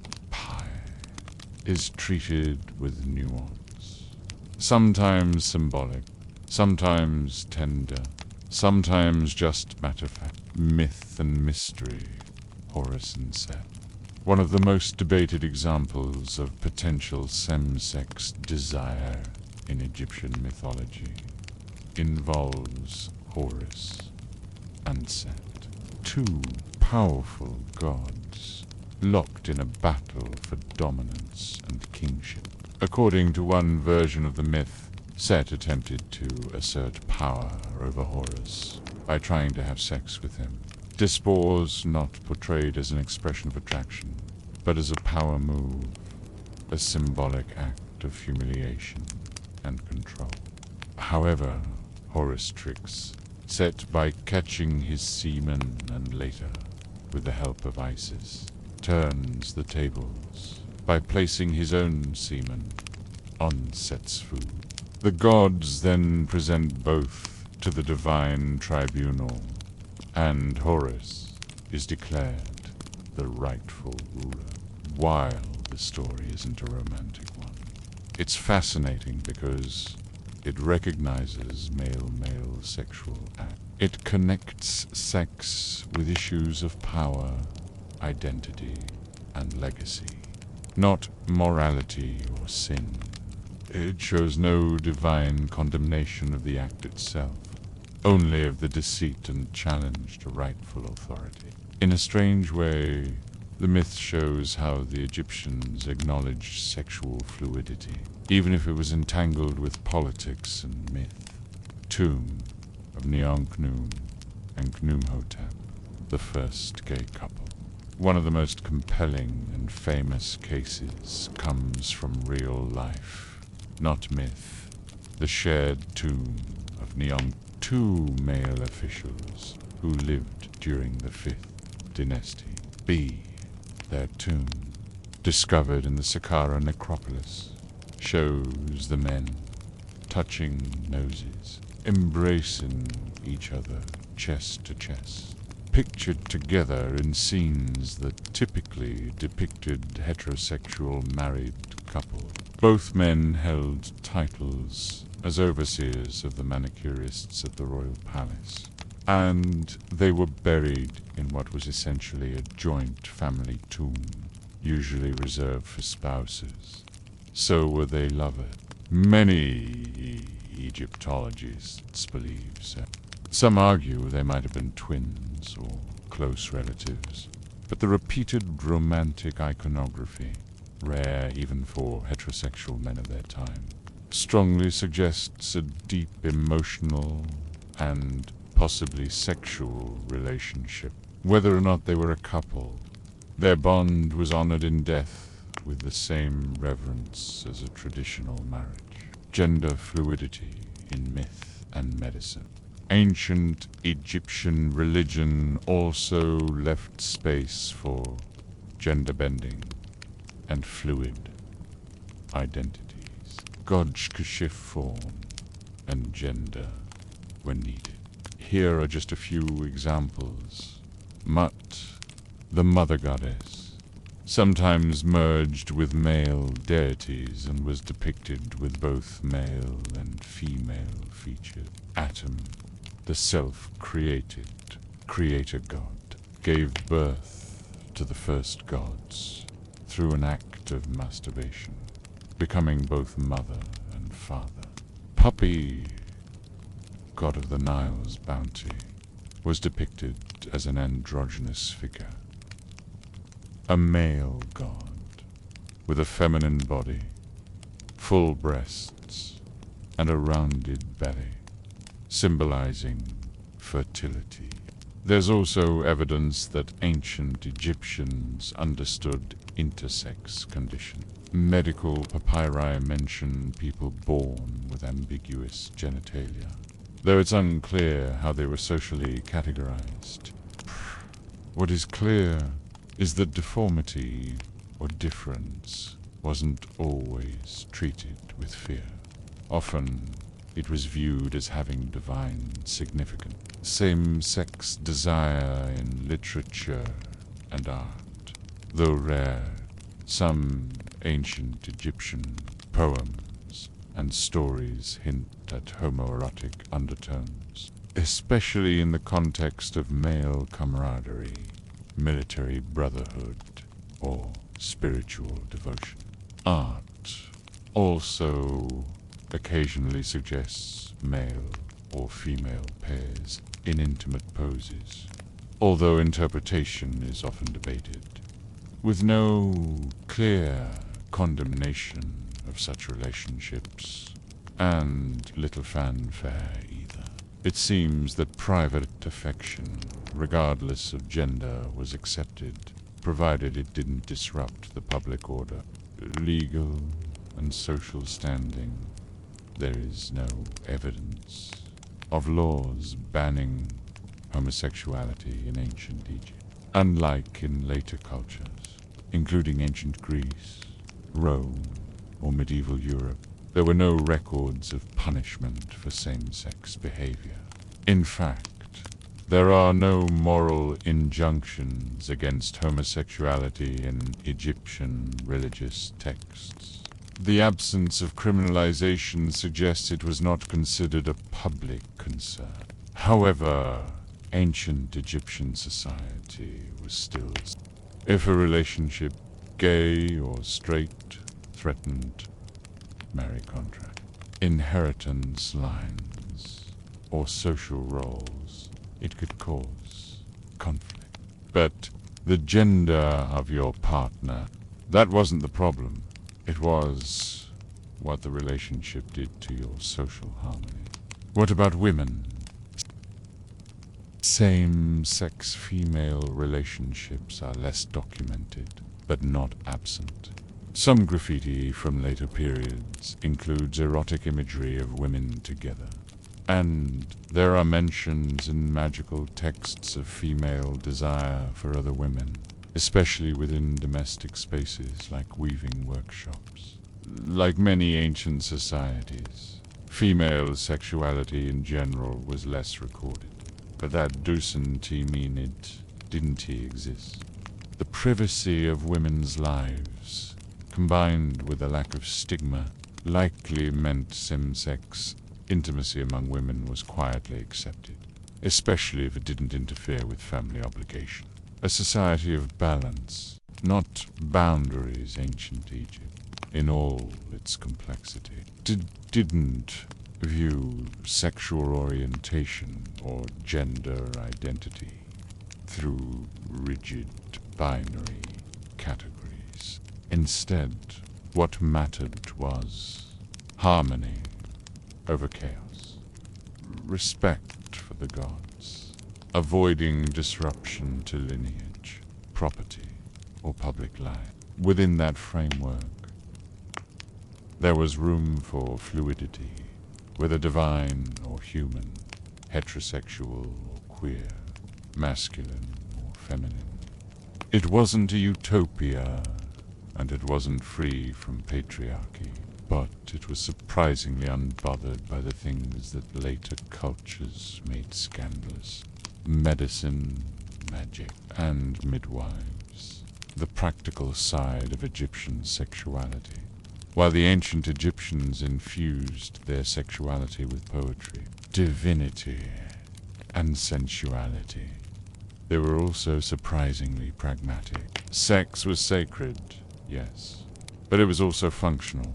is treated with nuance. Sometimes symbolic, sometimes tender, sometimes just matter-of-fact. Myth and mystery, Horus and Set. One of the most debated examples of potential same-sex desire in Egyptian mythology involves Horus and Set, two powerful gods locked in a battle for dominance and kingship. According to one version of the myth, Set attempted to assert power over Horus by trying to have sex with him. This was not portrayed as an expression of attraction, but as a power move, a symbolic act of humiliation and control. However, Horus tricks Set by catching his semen and later, with the help of Isis, turns the tables by placing his own semen on Set's food. The gods then present both to the divine tribunal, and Horus is declared the rightful ruler, while the story isn't a romantic one. It's fascinating because it recognizes male-male sexual act. It connects sex with issues of power, identity, and legacy, not morality or sin. It shows no divine condemnation of the act itself, only of the deceit and challenge to rightful authority. In a strange way, the myth shows how the Egyptians acknowledged sexual fluidity, even if it was entangled with politics and myth. Tomb of Neonkhnum and Khnumhotep, the first gay couple. One of the most compelling and famous cases comes from real life, not myth. The shared tomb of two male officials who lived during the 5th dynasty. Their tomb, discovered in the Saqqara necropolis, shows the men touching noses, embracing each other chest to chest, pictured together in scenes that typically depicted heterosexual married couples. Both men held titles as overseers of the manicurists at the royal palace, and they were buried in what was essentially a joint family tomb, usually reserved for spouses. So were they lovers. Many Egyptologists believe so. Some argue they might have been twins or close relatives, but the repeated romantic iconography, rare even for heterosexual men of their time, strongly suggests a deep emotional and possibly sexual relationship. Whether or not they were a couple, their bond was honored in death with the same reverence as a traditional marriage. Gender fluidity in myth and medicine. Ancient Egyptian religion also left space for gender bending and fluid identities. Gods could shift form and gender when needed. Here are just a few examples. Mut, the mother goddess, sometimes merged with male deities and was depicted with both male and female features. Atum, the self-created creator god, gave birth to the first gods through an act of masturbation, becoming both mother and father. Puppy, god of the Nile's bounty, was depicted as an androgynous figure. A male god with a feminine body, full breasts, and a rounded belly, symbolizing fertility. There's also evidence that ancient Egyptians understood intersex condition. Medical papyri mention people born with ambiguous genitalia, though it's unclear how they were socially categorized. What is clear is that deformity or difference wasn't always treated with fear. Often, it was viewed as having divine significance. Same-sex desire in literature and art. Though rare, some ancient Egyptian poems and stories hint at homoerotic undertones, especially in the context of male camaraderie, military brotherhood, or spiritual devotion. Art also occasionally suggests male or female pairs in intimate poses, although interpretation is often debated, with no clear condemnation of such relationships, and little fanfare either. It seems that private affection, regardless of gender, was accepted, provided it didn't disrupt the public order. Legal and social standing, there is no evidence of laws banning homosexuality in ancient Egypt, unlike in later cultures, including ancient Greece, Rome, or medieval Europe. There were no records of punishment for same-sex behavior. In fact, there are no moral injunctions against homosexuality in Egyptian religious texts. The absence of criminalization suggests it was not considered a public concern. However, ancient Egyptian society was still... If a relationship, gay or straight, threatened marriage contract, inheritance lines, or social roles, it could cause conflict. But the gender of your partner, that wasn't the problem. It was what the relationship did to your social harmony. What about women? Same-sex female relationships are less documented, but not absent. Some graffiti from later periods includes erotic imagery of women together. And there are mentions in magical texts of female desire for other women, especially within domestic spaces like weaving workshops. Like many ancient societies, female sexuality in general was less recorded. But that doesn't mean it didn't exist. The privacy of women's lives, combined with a lack of stigma, likely meant same-sex intimacy among women was quietly accepted, especially if it didn't interfere with family obligation. A society of balance, not boundaries, ancient Egypt, in all its complexity, didn't view sexual orientation or gender identity through rigid binary categories. Instead, what mattered was harmony over chaos, respect for the gods, avoiding disruption to lineage, property, or public life. Within that framework, there was room for fluidity, whether divine or human, heterosexual or queer, masculine or feminine. It wasn't a utopia, and it wasn't free from patriarchy, but it was surprisingly unbothered by the things that later cultures made scandalous. Medicine, magic, and midwives, the practical side of Egyptian sexuality. While the ancient Egyptians infused their sexuality with poetry, divinity, and sensuality, they were also surprisingly pragmatic. Sex was sacred, yes, but it was also functional,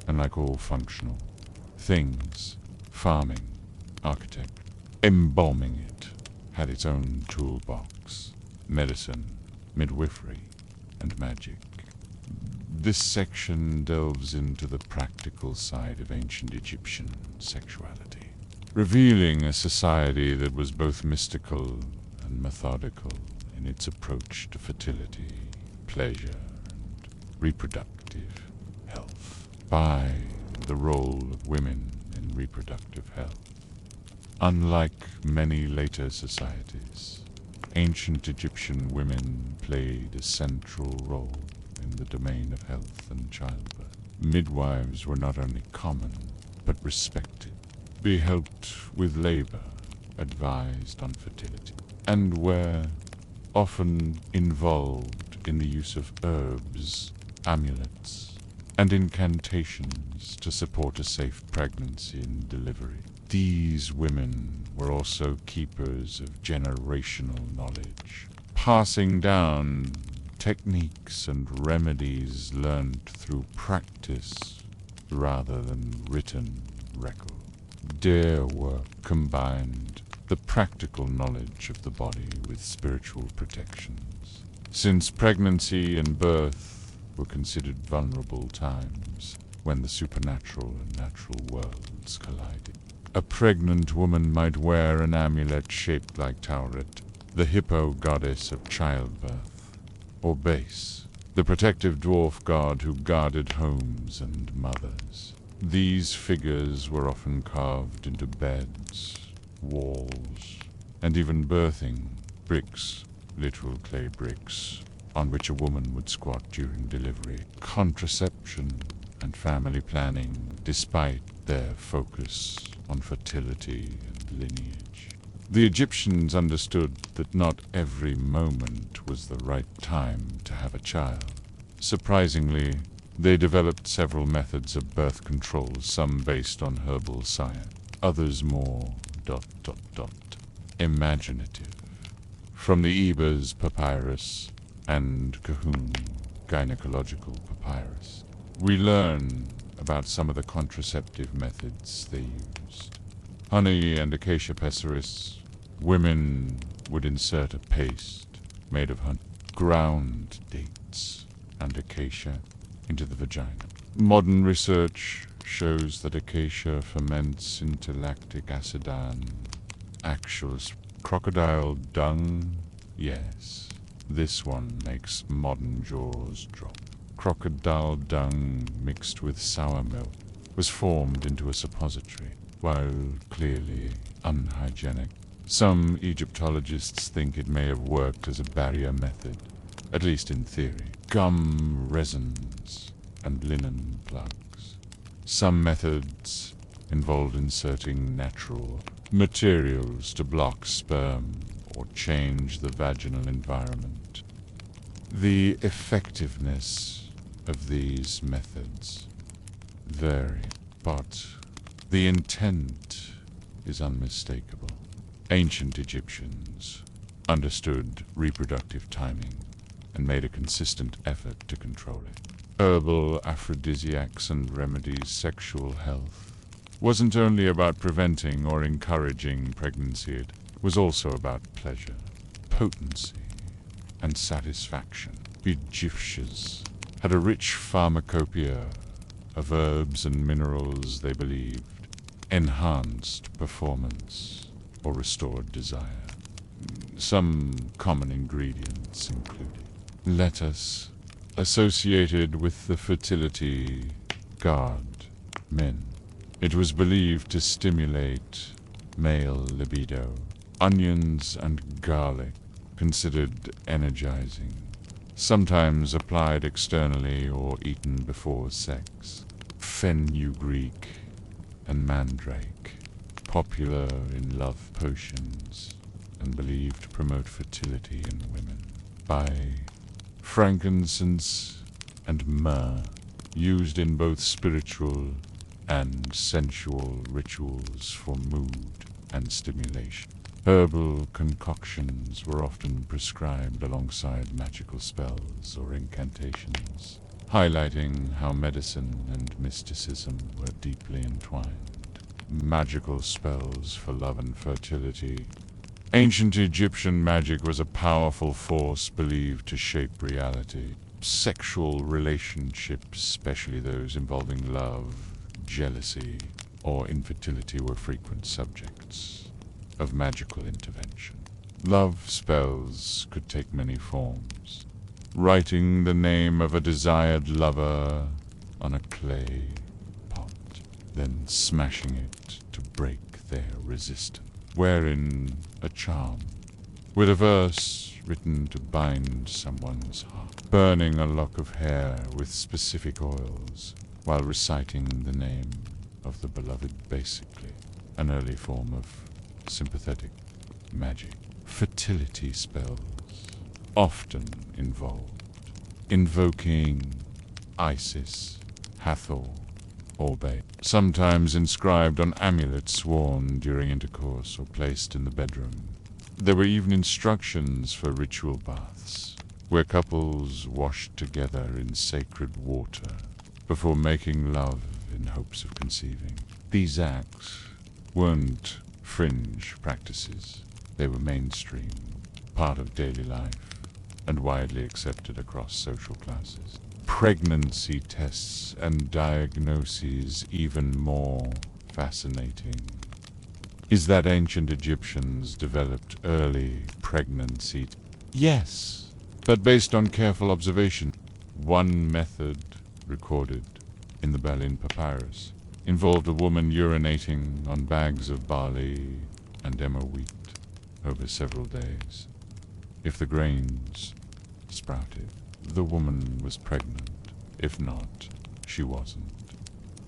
and like all functional things, farming, architect, embalming it, had its own toolbox, medicine, midwifery, and magic. This section delves into the practical side of ancient Egyptian sexuality, revealing a society that was both mystical and methodical in its approach to fertility, pleasure, and reproductive health. By the role of women in reproductive health. Unlike many later societies, ancient Egyptian women played a central role in the domain of health and childbirth. Midwives were not only common, but respected. Be helped with labor, advised on fertility, and were often involved in the use of herbs, amulets, and incantations to support a safe pregnancy and delivery. These women were also keepers of generational knowledge, passing down techniques and remedies learned through practice rather than written record. Their work combined the practical knowledge of the body with spiritual protections. Since pregnancy and birth were considered vulnerable times when the supernatural and natural worlds collided. A pregnant woman might wear an amulet shaped like Tauret, the hippo goddess of childbirth, or Base, the protective dwarf god who guarded homes and mothers. These figures were often carved into beds, walls, and even birthing bricks, literal clay bricks, on which a woman would squat during delivery. Contraception and family planning, despite their focus on fertility and lineage. The Egyptians understood that not every moment was the right time to have a child. Surprisingly, they developed several methods of birth control, some based on herbal science, others more ... imaginative. From the Ebers papyrus and Kahun gynecological papyrus, we learn about some of the contraceptive methods they used. Honey and acacia pessaris. Women would insert a paste made of honey, ground dates, and acacia into the vagina. Modern research shows that acacia ferments into lactic acidan. Actual crocodile dung? Yes, this one makes modern jaws drop. Crocodile dung mixed with sour milk was formed into a suppository, while clearly unhygienic. Some Egyptologists think it may have worked as a barrier method, at least in theory. Gum resins and linen plugs. Some methods involved inserting natural materials to block sperm or change the vaginal environment. The effectiveness of these methods vary, but the intent is unmistakable. Ancient Egyptians understood reproductive timing and made a consistent effort to control it. Herbal aphrodisiacs and remedies, sexual health wasn't only about preventing or encouraging pregnancy, it was also about pleasure, potency, and satisfaction. Egyptians had a rich pharmacopoeia of herbs and minerals they believed enhanced performance or restored desire. Some common ingredients included lettuce, associated with the fertility god men. It was believed to stimulate male libido. Onions and garlic, considered energizing, sometimes applied externally or eaten before sex. Fenugreek and mandrake, popular in love potions and believed to promote fertility in women. By frankincense and myrrh, used in both spiritual and sensual rituals for mood and stimulation. Herbal concoctions were often prescribed alongside magical spells or incantations, highlighting how medicine and mysticism were deeply entwined. Magical spells for love and fertility. Ancient Egyptian magic was a powerful force believed to shape reality. Sexual relationships, especially those involving love, jealousy, or infertility, were frequent subjects of magical intervention. Love spells could take many forms. Writing the name of a desired lover on a clay pot, then smashing it to break their resistance, wherein a charm, with a verse written to bind someone's heart, burning a lock of hair with specific oils while reciting the name of the beloved, basically an early form of sympathetic magic. Fertility spells often involved invoking Isis, Hathor, or Bay, sometimes inscribed on amulets worn during intercourse or placed in the bedroom. There were even instructions for ritual baths, where couples washed together in sacred water before making love in hopes of conceiving. These acts weren't fringe practices. They were mainstream, part of daily life, and widely accepted across social classes. Pregnancy tests and diagnoses even more fascinating is that ancient Egyptians developed early pregnancy. Yes, but based on careful observation. One method, recorded in the Berlin Papyrus, involved a woman urinating on bags of barley and emmer wheat over several days. If the grains sprouted, the woman was pregnant. If not, she wasn't.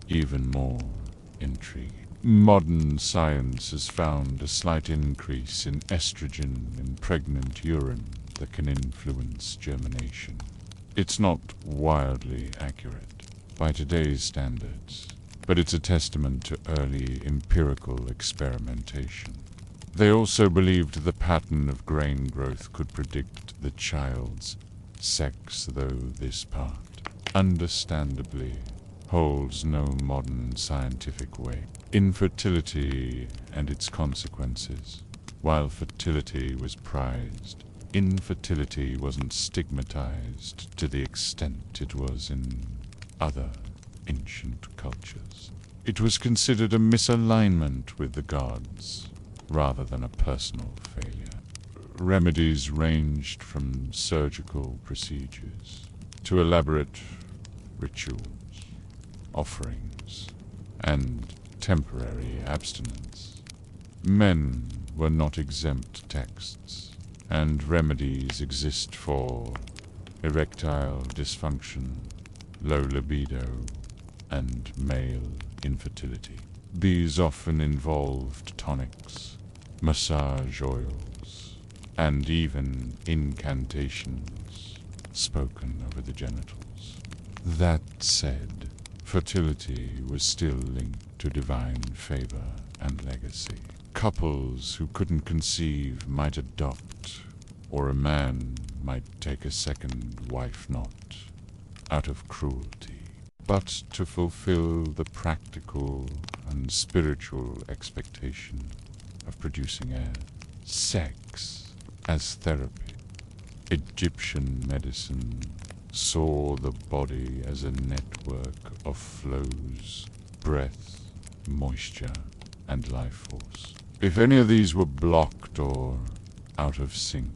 Even more intriguing. Modern science has found a slight increase in estrogen in pregnant urine that can influence germination. It's not wildly accurate by today's standards, but it's a testament to early empirical experimentation. They also believed the pattern of grain growth could predict the child's sex, though this part, understandably, holds no modern scientific weight. Infertility and its consequences. While fertility was prized, infertility wasn't stigmatized to the extent it was in other ancient cultures. It was considered a misalignment with the gods, rather than a personal failure. Remedies ranged from surgical procedures to elaborate rituals, offerings, and temporary abstinence. Men were not exempt texts, and remedies exist for erectile dysfunction, low libido, and male infertility. These often involved tonics, massage oils, and even incantations spoken over the genitals. That said, fertility was still linked to divine favor and legacy. Couples who couldn't conceive might adopt, or a man might take a second wife, not out of cruelty, but to fulfill the practical and spiritual expectation of producing heir. Sex as therapy. Egyptian medicine saw the body as a network of flows, breath, moisture, and life force. If any of these were blocked or out of sync,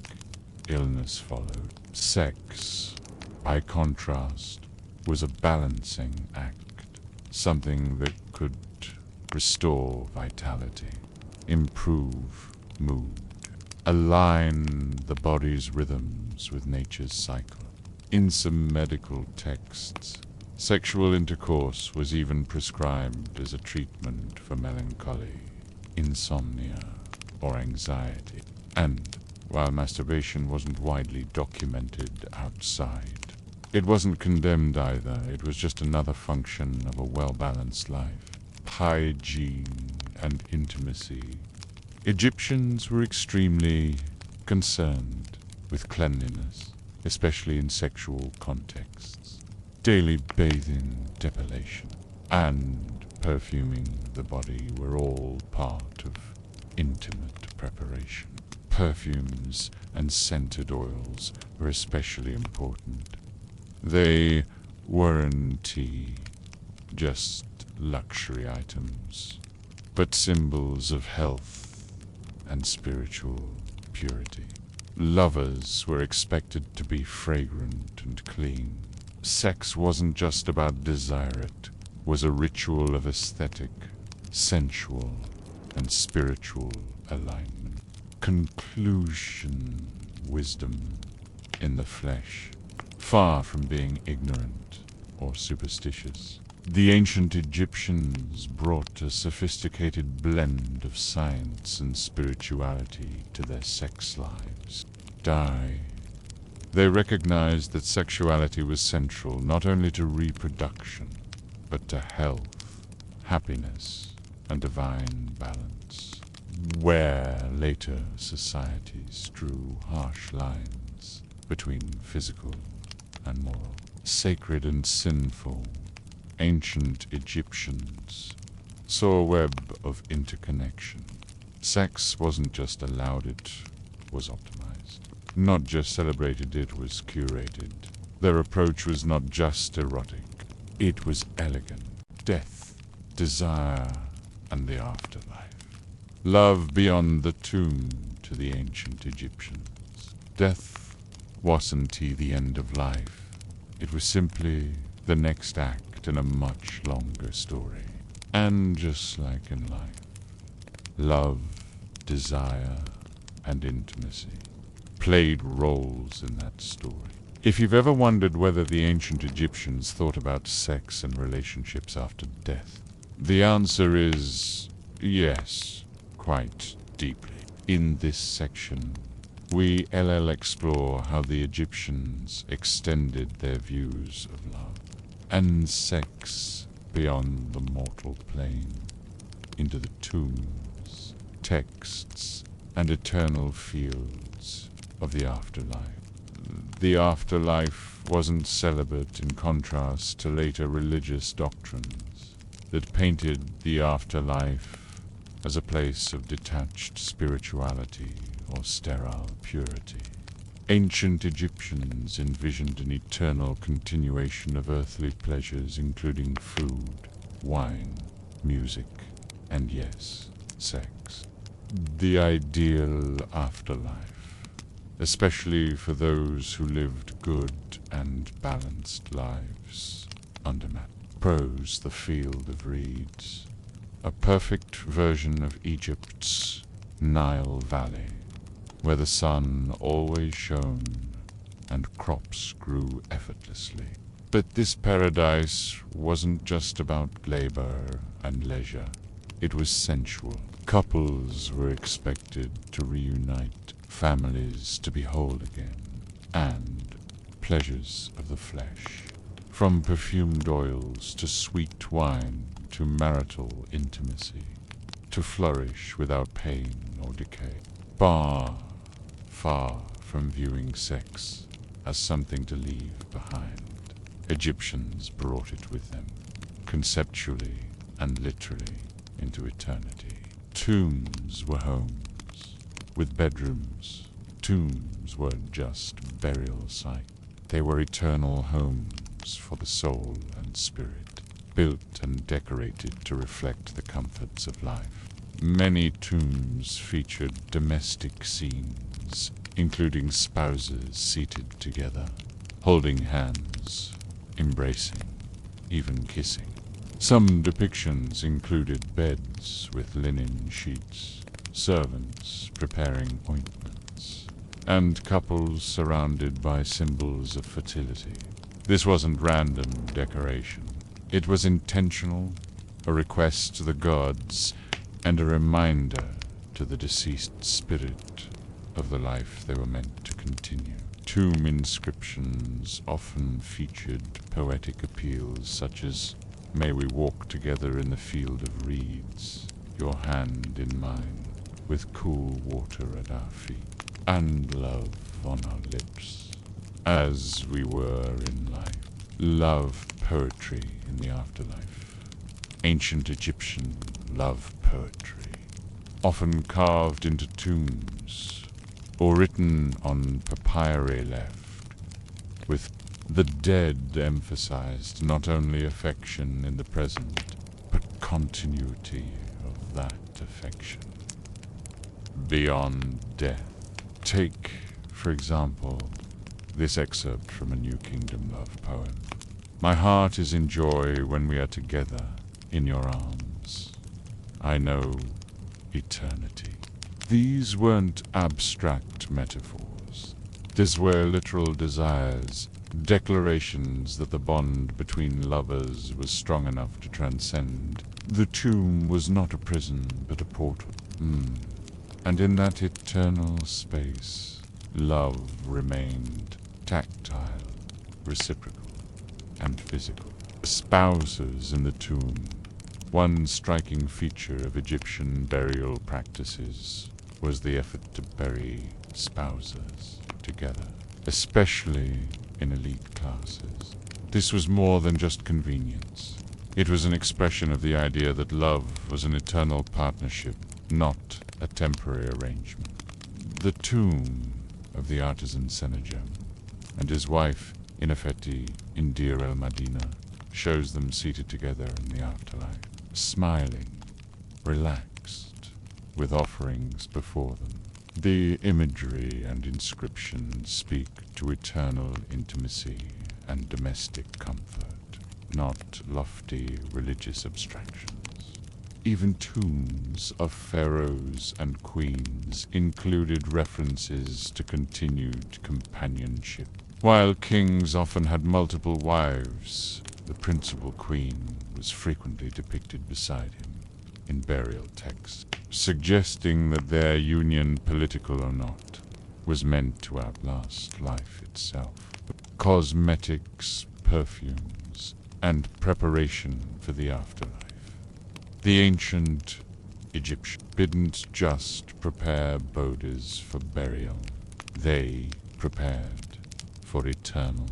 illness followed. Sex, by contrast, was a balancing act, something that could restore vitality, improve mood, align the body's rhythms with nature's cycle. In some medical texts, sexual intercourse was even prescribed as a treatment for melancholy, insomnia, or anxiety. And while masturbation wasn't widely documented outside, it wasn't condemned either. It was just another function of a well-balanced life. Hygiene and intimacy. Egyptians were extremely concerned with cleanliness, especially in sexual contexts. Daily bathing, depilation, and perfuming the body were all part of intimate preparation. Perfumes and scented oils were especially important. They weren't just luxury items, but symbols of health and spiritual purity. Lovers were expected to be fragrant and clean. Sex wasn't just about desire, it was a ritual of aesthetic, sensual, and spiritual alignment. Conclusion, wisdom in the flesh, far from being ignorant or superstitious. The ancient Egyptians brought a sophisticated blend of science and spirituality to their sex lives. They recognized that sexuality was central not only to reproduction, but to health, happiness, and divine balance. Where later societies drew harsh lines between physical and moral, sacred and sinful, ancient Egyptians saw a web of interconnection. Sex wasn't just allowed, it was optimized. Not just celebrated, it was curated. Their approach was not just erotic, it was elegant. Death, desire, and the afterlife. Love beyond the tomb to the ancient Egyptians. Death wasn't the end of life. It was simply the next act in a much longer story. And just like in life, love, desire, and intimacy played roles in that story. If you've ever wondered whether the ancient Egyptians thought about sex and relationships after death, the answer is yes, quite deeply. In this section, we explore how the Egyptians extended their views of love and sex beyond the mortal plane into the tombs, texts, and eternal fields of the afterlife. The afterlife wasn't celibate in contrast to later religious doctrines that painted the afterlife as a place of detached spirituality or sterile purity. Ancient Egyptians envisioned an eternal continuation of earthly pleasures, including food, wine, music, and yes, sex. The ideal afterlife, especially for those who lived good and balanced lives under mat. Prose, the field of reeds, a perfect version of Egypt's Nile Valley, where the sun always shone and crops grew effortlessly. But this paradise wasn't just about labor and leisure. It was sensual. Couples were expected to reunite, families to be whole again, and pleasures of the flesh. From perfumed oils to sweet wine to marital intimacy, to flourish without pain or decay. Far from viewing sex as something to leave behind, Egyptians brought it with them, conceptually and literally, into eternity. Tombs were homes, with bedrooms. Tombs weren't just burial sites. They were eternal homes for the soul and spirit, built and decorated to reflect the comforts of life. Many tombs featured domestic scenes, including spouses seated together, holding hands, embracing, even kissing. Some depictions included beds with linen sheets, servants preparing ointments, and couples surrounded by symbols of fertility. This wasn't random decoration. It was intentional, a request to the gods, and a reminder to the deceased spirit of the life they were meant to continue. Tomb inscriptions often featured poetic appeals such as, "May we walk together in the field of reeds, your hand in mine, with cool water at our feet, and love on our lips, as we were in life." Love poetry in the afterlife. Ancient Egyptian love poetry, often carved into tombs or written on papyri left, with the dead emphasized not only affection in the present, but continuity of that affection. Beyond death, Take, for example, this excerpt from a New Kingdom love poem. My heart is in joy when we are together in your arms. I know eternity. These weren't abstract metaphors. These were literal desires, declarations that the bond between lovers was strong enough to transcend. The tomb was not a prison, but a portal. And in that eternal space, love remained tactile, reciprocal, and physical. Spouses in the tomb. One striking feature of Egyptian burial practices was the effort to bury spouses together, especially in elite classes. This was more than just convenience. It was an expression of the idea that love was an eternal partnership, not a temporary arrangement. The tomb of the artisan Sennacherib and his wife Inefeti in Deir el-Madina shows them seated together in the afterlife, smiling, relaxed, with offerings before them. The imagery and inscriptions speak to eternal intimacy and domestic comfort, not lofty religious abstractions. Even tombs of pharaohs and queens included references to continued companionship. While kings often had multiple wives, the principal queen was frequently depicted beside him in burial texts, suggesting that their union, political or not, was meant to outlast life itself. Cosmetics, perfumes, and preparation for the afterlife. The ancient Egyptians didn't just prepare bodies for burial. They prepared for eternal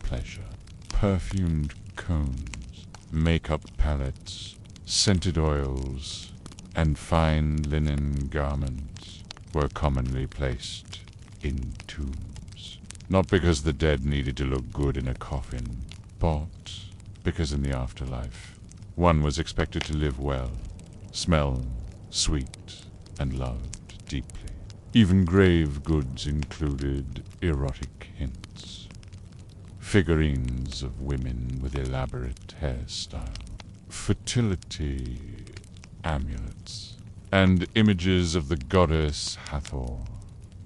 pleasure. Perfumed combs, makeup palettes, scented oils, and fine linen garments were commonly placed in tombs. Not because the dead needed to look good in a coffin, but because in the afterlife, one was expected to live well, smell sweet, and loved deeply. Even grave goods included erotic hints. Figurines of women with elaborate hairstyle, fertility amulets, and images of the goddess Hathor,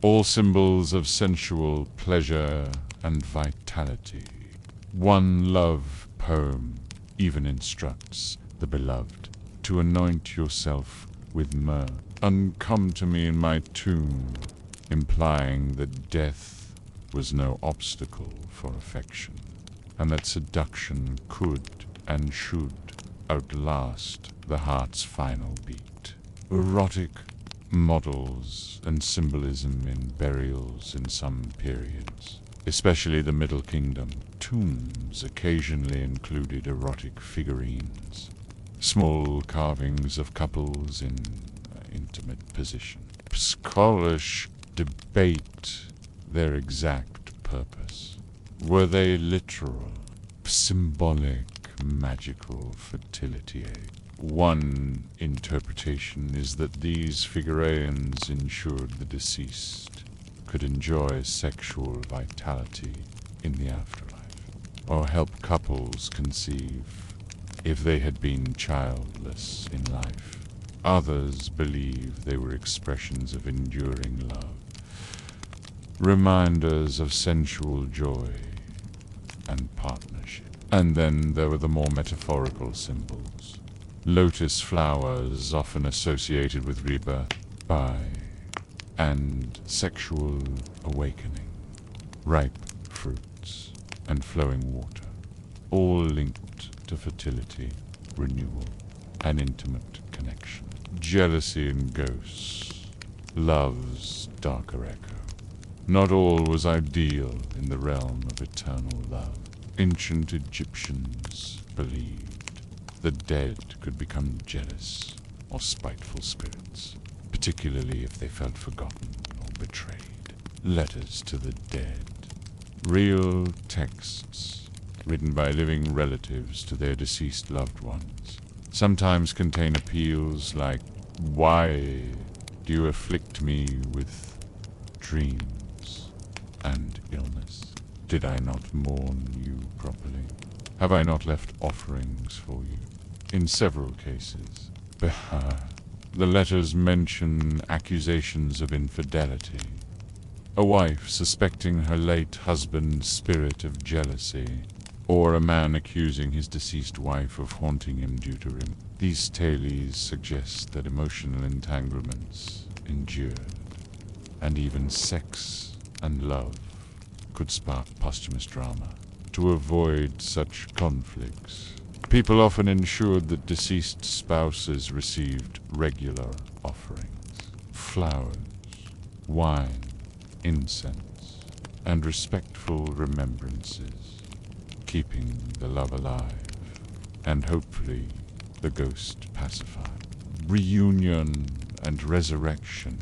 all symbols of sensual pleasure and vitality. One love poem even instructs the beloved to anoint yourself with myrrh and come to me in my tomb, implying that death was no obstacle for affection, and that seduction could and should outlast the heart's final beat. Erotic models and symbolism in burials in some periods, especially the Middle Kingdom. Tombs occasionally included erotic figurines, small carvings of couples in intimate position. Scholars debate their exact purpose. Were they literal, symbolic, magical fertility aids? One interpretation is that these figurines ensured the deceased could enjoy sexual vitality in the afterlife, or help couples conceive if they had been childless in life. Others believe they were expressions of enduring love, reminders of sensual joy and partnership. And then there were the more metaphorical symbols. Lotus flowers, often associated with rebirth, and sexual awakening, ripe fruits, and flowing water, all linked to fertility, renewal, and intimate connection. Jealousy and ghosts, love's darker echo. Not all was ideal in the realm of eternal love. Ancient Egyptians believed the dead could become jealous or spiteful spirits, particularly if they felt forgotten or betrayed. Letters to the dead. Real texts written by living relatives to their deceased loved ones sometimes contain appeals like, "Why do you afflict me with dreams and illness. Did I not mourn you properly? Have I not left offerings for you? In several cases. The letters mention accusations of infidelity. A wife suspecting her late husband's spirit of jealousy, or a man accusing his deceased wife of haunting him due to him. These tales suggest that emotional entanglements endured, and even sex and love could spark posthumous drama. To avoid such conflicts, people often ensured that deceased spouses received regular offerings: flowers, wine, incense, and respectful remembrances, keeping the love alive, and hopefully the ghost pacified. Reunion and resurrection,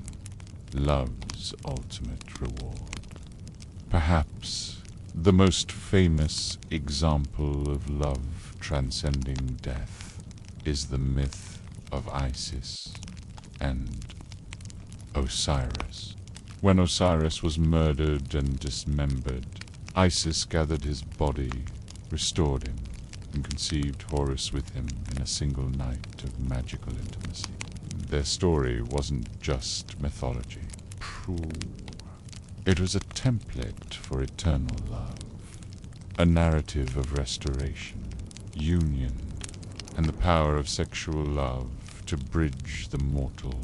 love's ultimate reward. Perhaps the most famous example of love transcending death is the myth of Isis and Osiris. When Osiris was murdered and dismembered, Isis gathered his body, restored him, and conceived Horus with him in a single night of magical intimacy. Their story wasn't just mythology. It was a template for eternal love, a narrative of restoration, union, and the power of sexual love to bridge the mortal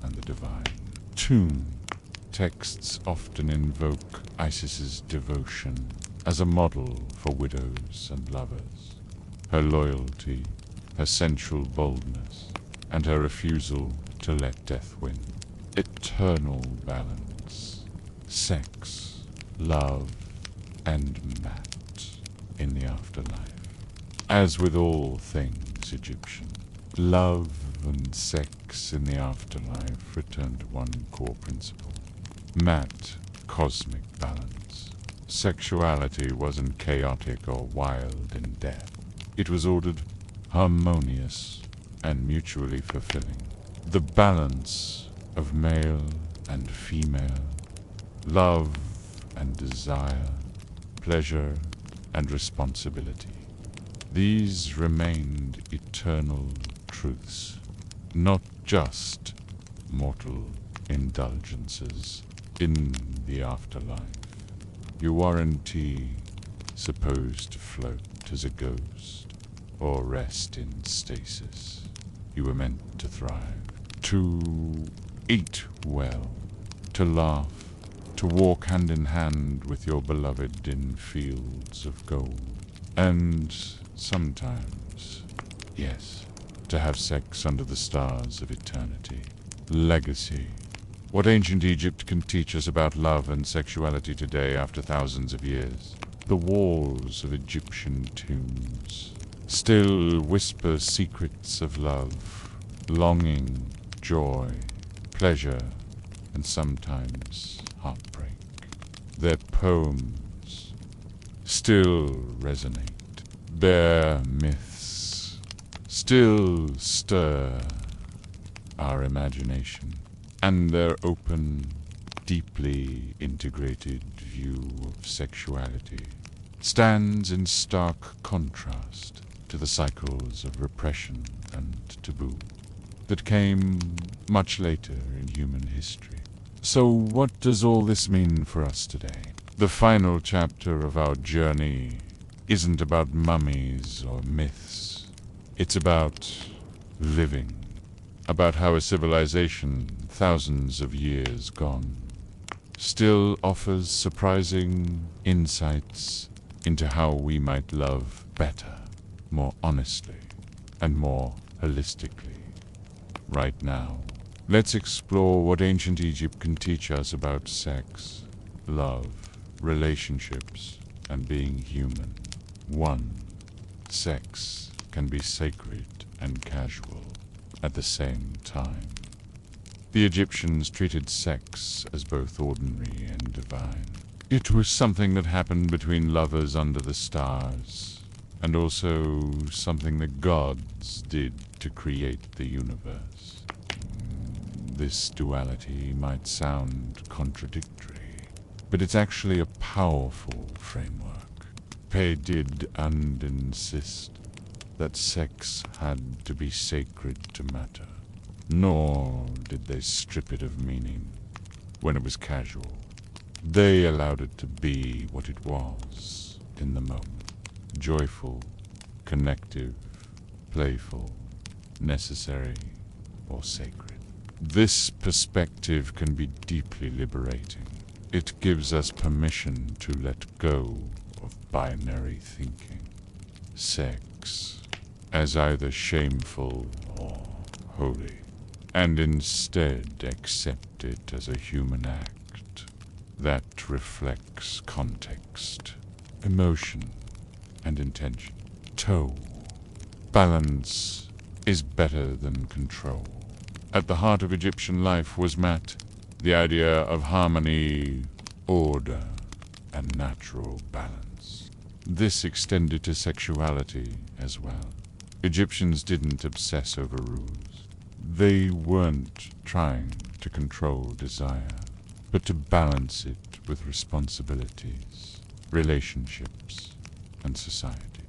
and the divine. Tomb texts often invoke Isis's devotion as a model for widows and lovers. Her loyalty, her sensual boldness, and her refusal to let death win. Eternal balance, sex, love, and mat in the afterlife. As with all things Egyptian, love and sex in the afterlife return to one core principle: mat, cosmic balance. Sexuality wasn't chaotic or wild in death. It was ordered, harmonious, and mutually fulfilling. The balance of male and female, love and desire, pleasure and responsibility. These remained eternal truths, not just mortal indulgences in the afterlife. You weren't supposed to float as a ghost or rest in stasis. You were meant to thrive, to eat well, to laugh, to walk hand in hand with your beloved in fields of gold, and sometimes, yes, to have sex under the stars of eternity. Legacy. What ancient Egypt can teach us about love and sexuality today after thousands of years. The walls of Egyptian tombs still whisper secrets of love, longing, joy, pleasure, and sometimes heartbreak. Their poems still resonate. Their myths still stir our imagination, and their open, deeply integrated view of sexuality stands in stark contrast to the cycles of repression and taboo that came much later in human history. So what does all this mean for us today? The final chapter of our journey isn't about mummies or myths. It's about living, about how a civilization thousands of years gone still offers surprising insights into how we might love better, more honestly, and more holistically. Right now, let's explore what ancient Egypt can teach us about sex, love, relationships, and being human. 1. Sex can be sacred and casual at the same time. The Egyptians treated sex as both ordinary and divine. It was something that happened between lovers under the stars, and also something the gods did to create the universe. this duality might sound contradictory, but it's actually a powerful framework. They did and insist that sex had to be sacred to matter, nor did they strip it of meaning when it was casual. They allowed it to be what it was in the moment: joyful, connective, playful, necessary, or sacred. This perspective can be deeply liberating. It gives us permission to let go of binary thinking. Sex as either shameful or holy, and instead accept it as a human act that reflects context, emotion, and intention. Balance is better than control. At the heart of Egyptian life was the idea of harmony, order, and natural balance. This extended to sexuality as well. Egyptians didn't obsess over rules. They weren't trying to control desire, but to balance it with responsibilities, relationships, and society.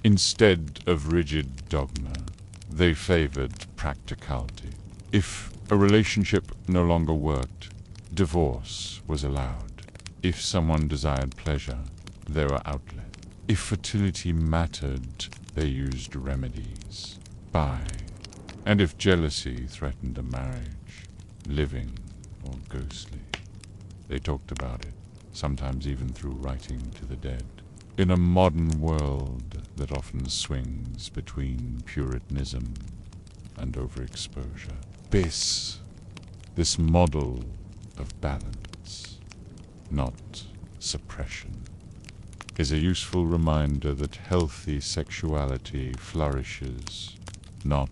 Instead of rigid dogma, they favored practicality. If a relationship no longer worked, divorce was allowed. If someone desired pleasure, there were outlets. If fertility mattered, they used remedies. And if jealousy threatened a marriage, living or ghostly, they talked about it, sometimes even through writing to the dead. In a modern world that often swings between Puritanism and overexposure, this model of balance, not suppression, is a useful reminder that healthy sexuality flourishes not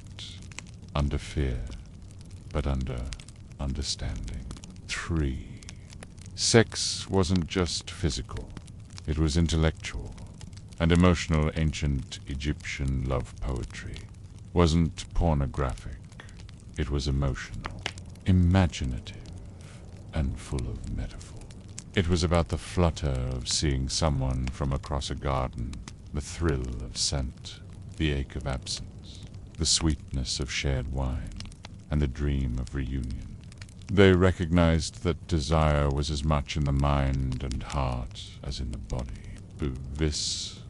under fear, but under understanding. 3. Sex wasn't just physical. It was intellectual and emotional. Ancient Egyptian love poetry wasn't pornographic. It was emotional, imaginative, and full of metaphor. It was about the flutter of seeing someone from across a garden, the thrill of scent, the ache of absence, the sweetness of shared wine, and the dream of reunion. They recognized that desire was as much in the mind and heart as in the body. This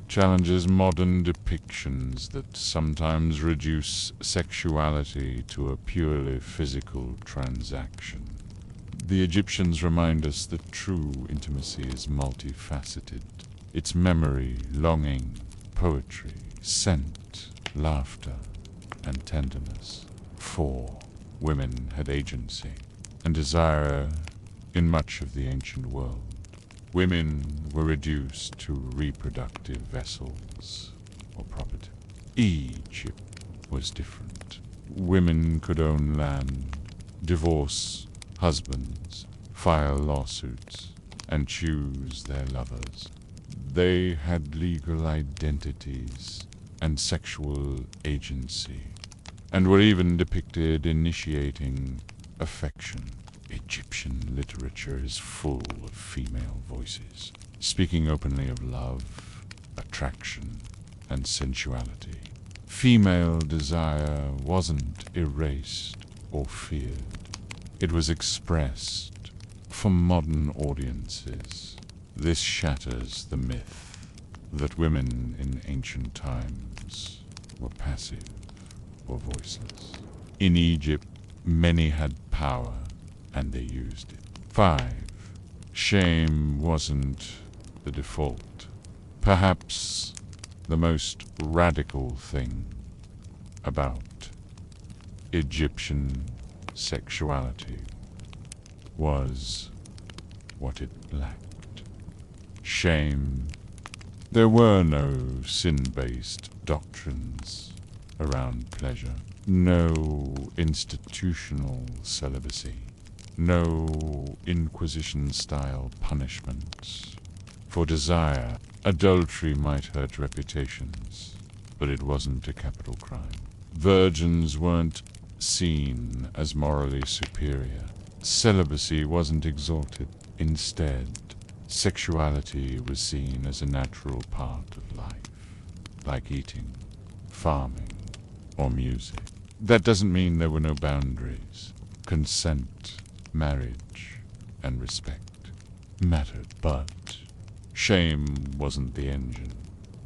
challenges modern depictions that sometimes reduce sexuality to a purely physical transaction. The Egyptians remind us that true intimacy is multifaceted. It's memory, longing, poetry, scent, laughter, and tenderness. 4. Women had agency and desire in much of the ancient world. Women were reduced to reproductive vessels or property. Egypt was different. Women could own land, divorce husbands, file lawsuits, and choose their lovers. They had legal identities and sexual agency, and were even depicted initiating affection. Egyptian literature is full of female voices, speaking openly of love, attraction, and sensuality. Female desire wasn't erased or feared. It was expressed. For modern audiences, this shatters the myth that women in ancient times were passive or voiceless. In Egypt, many had power, and they used it. 5. Shame wasn't the default. Perhaps the most radical thing about Egyptian sexuality was what it lacked: shame. There were no sin-based doctrines around pleasure, no institutional celibacy, no Inquisition-style punishments. For desire, adultery might hurt reputations, but it wasn't a capital crime. Virgins weren't seen as morally superior. Celibacy wasn't exalted. Instead, sexuality was seen as a natural part of life, like eating, farming, or music. That doesn't mean there were no boundaries. Consent, marriage, and respect mattered, but shame wasn't the engine.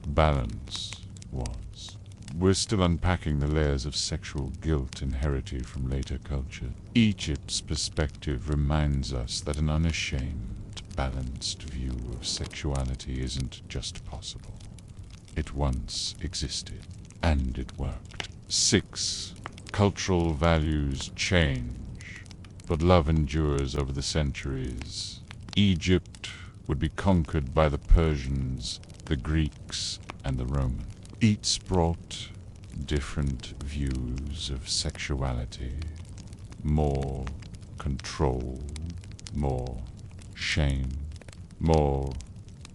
Balance was. We're still unpacking the layers of sexual guilt inherited from later culture. Egypt's perspective reminds us that an unashamed, balanced view of sexuality isn't just possible. It once existed, and it worked. 6. Cultural values change, but love endures over the centuries. Egypt would be conquered by the Persians, the Greeks, and the Romans. Each brought different views of sexuality, more control, more shame, more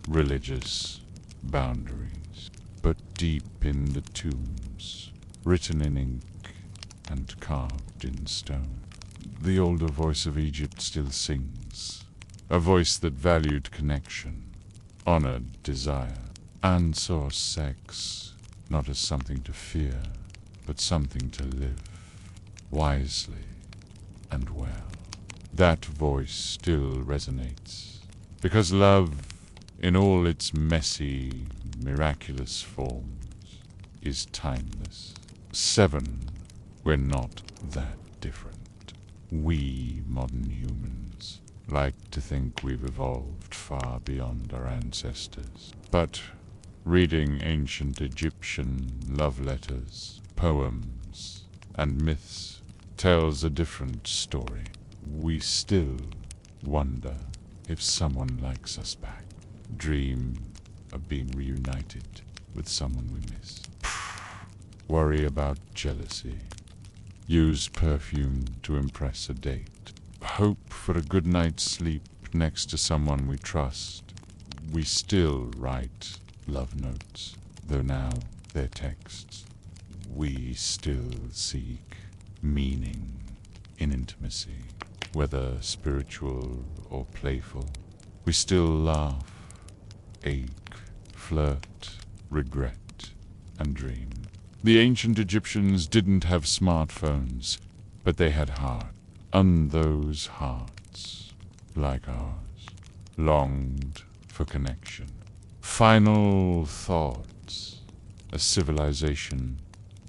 religious boundaries. But deep in the tombs, written in ink and carved in stone, the older voice of Egypt still sings, a voice that valued connection, honored desire, and saw sex not as something to fear, but something to live wisely and well. That voice still resonates, because love, in all its messy, miraculous forms, is timeless. 7. We're not that different. We, modern humans, like to think we've evolved far beyond our ancestors. But reading ancient Egyptian love letters, poems, and myths tells a different story. We still wonder if someone likes us back, dream of being reunited with someone we miss, worry about jealousy, use perfume to impress a date, hope for a good night's sleep next to someone we trust. We still write love notes, though now they're texts. We still seek meaning in intimacy, whether spiritual or playful. We still laugh, ache, flirt, regret, and dream. The ancient Egyptians didn't have smartphones, but they had heart, and those hearts, like ours, longed for connection. Final thoughts. A civilization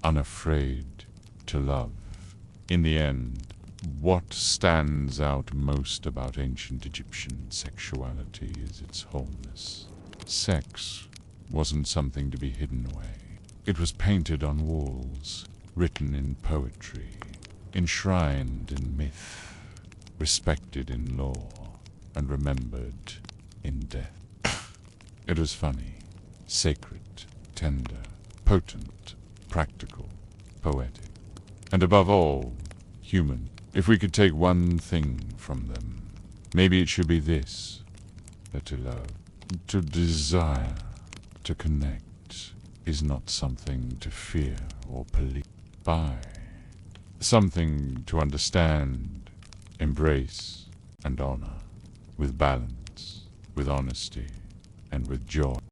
unafraid to love. In the end, what stands out most about ancient Egyptian sexuality is its wholeness. Sex wasn't something to be hidden away. It was painted on walls, written in poetry, enshrined in myth, respected in law, and remembered in death. It was funny, sacred, tender, potent, practical, poetic, and above all, human. If we could take one thing from them, maybe it should be this: that to love, to desire, to connect is not something to fear or police. Something to understand, embrace, and honor, with balance, with honesty, and with joy.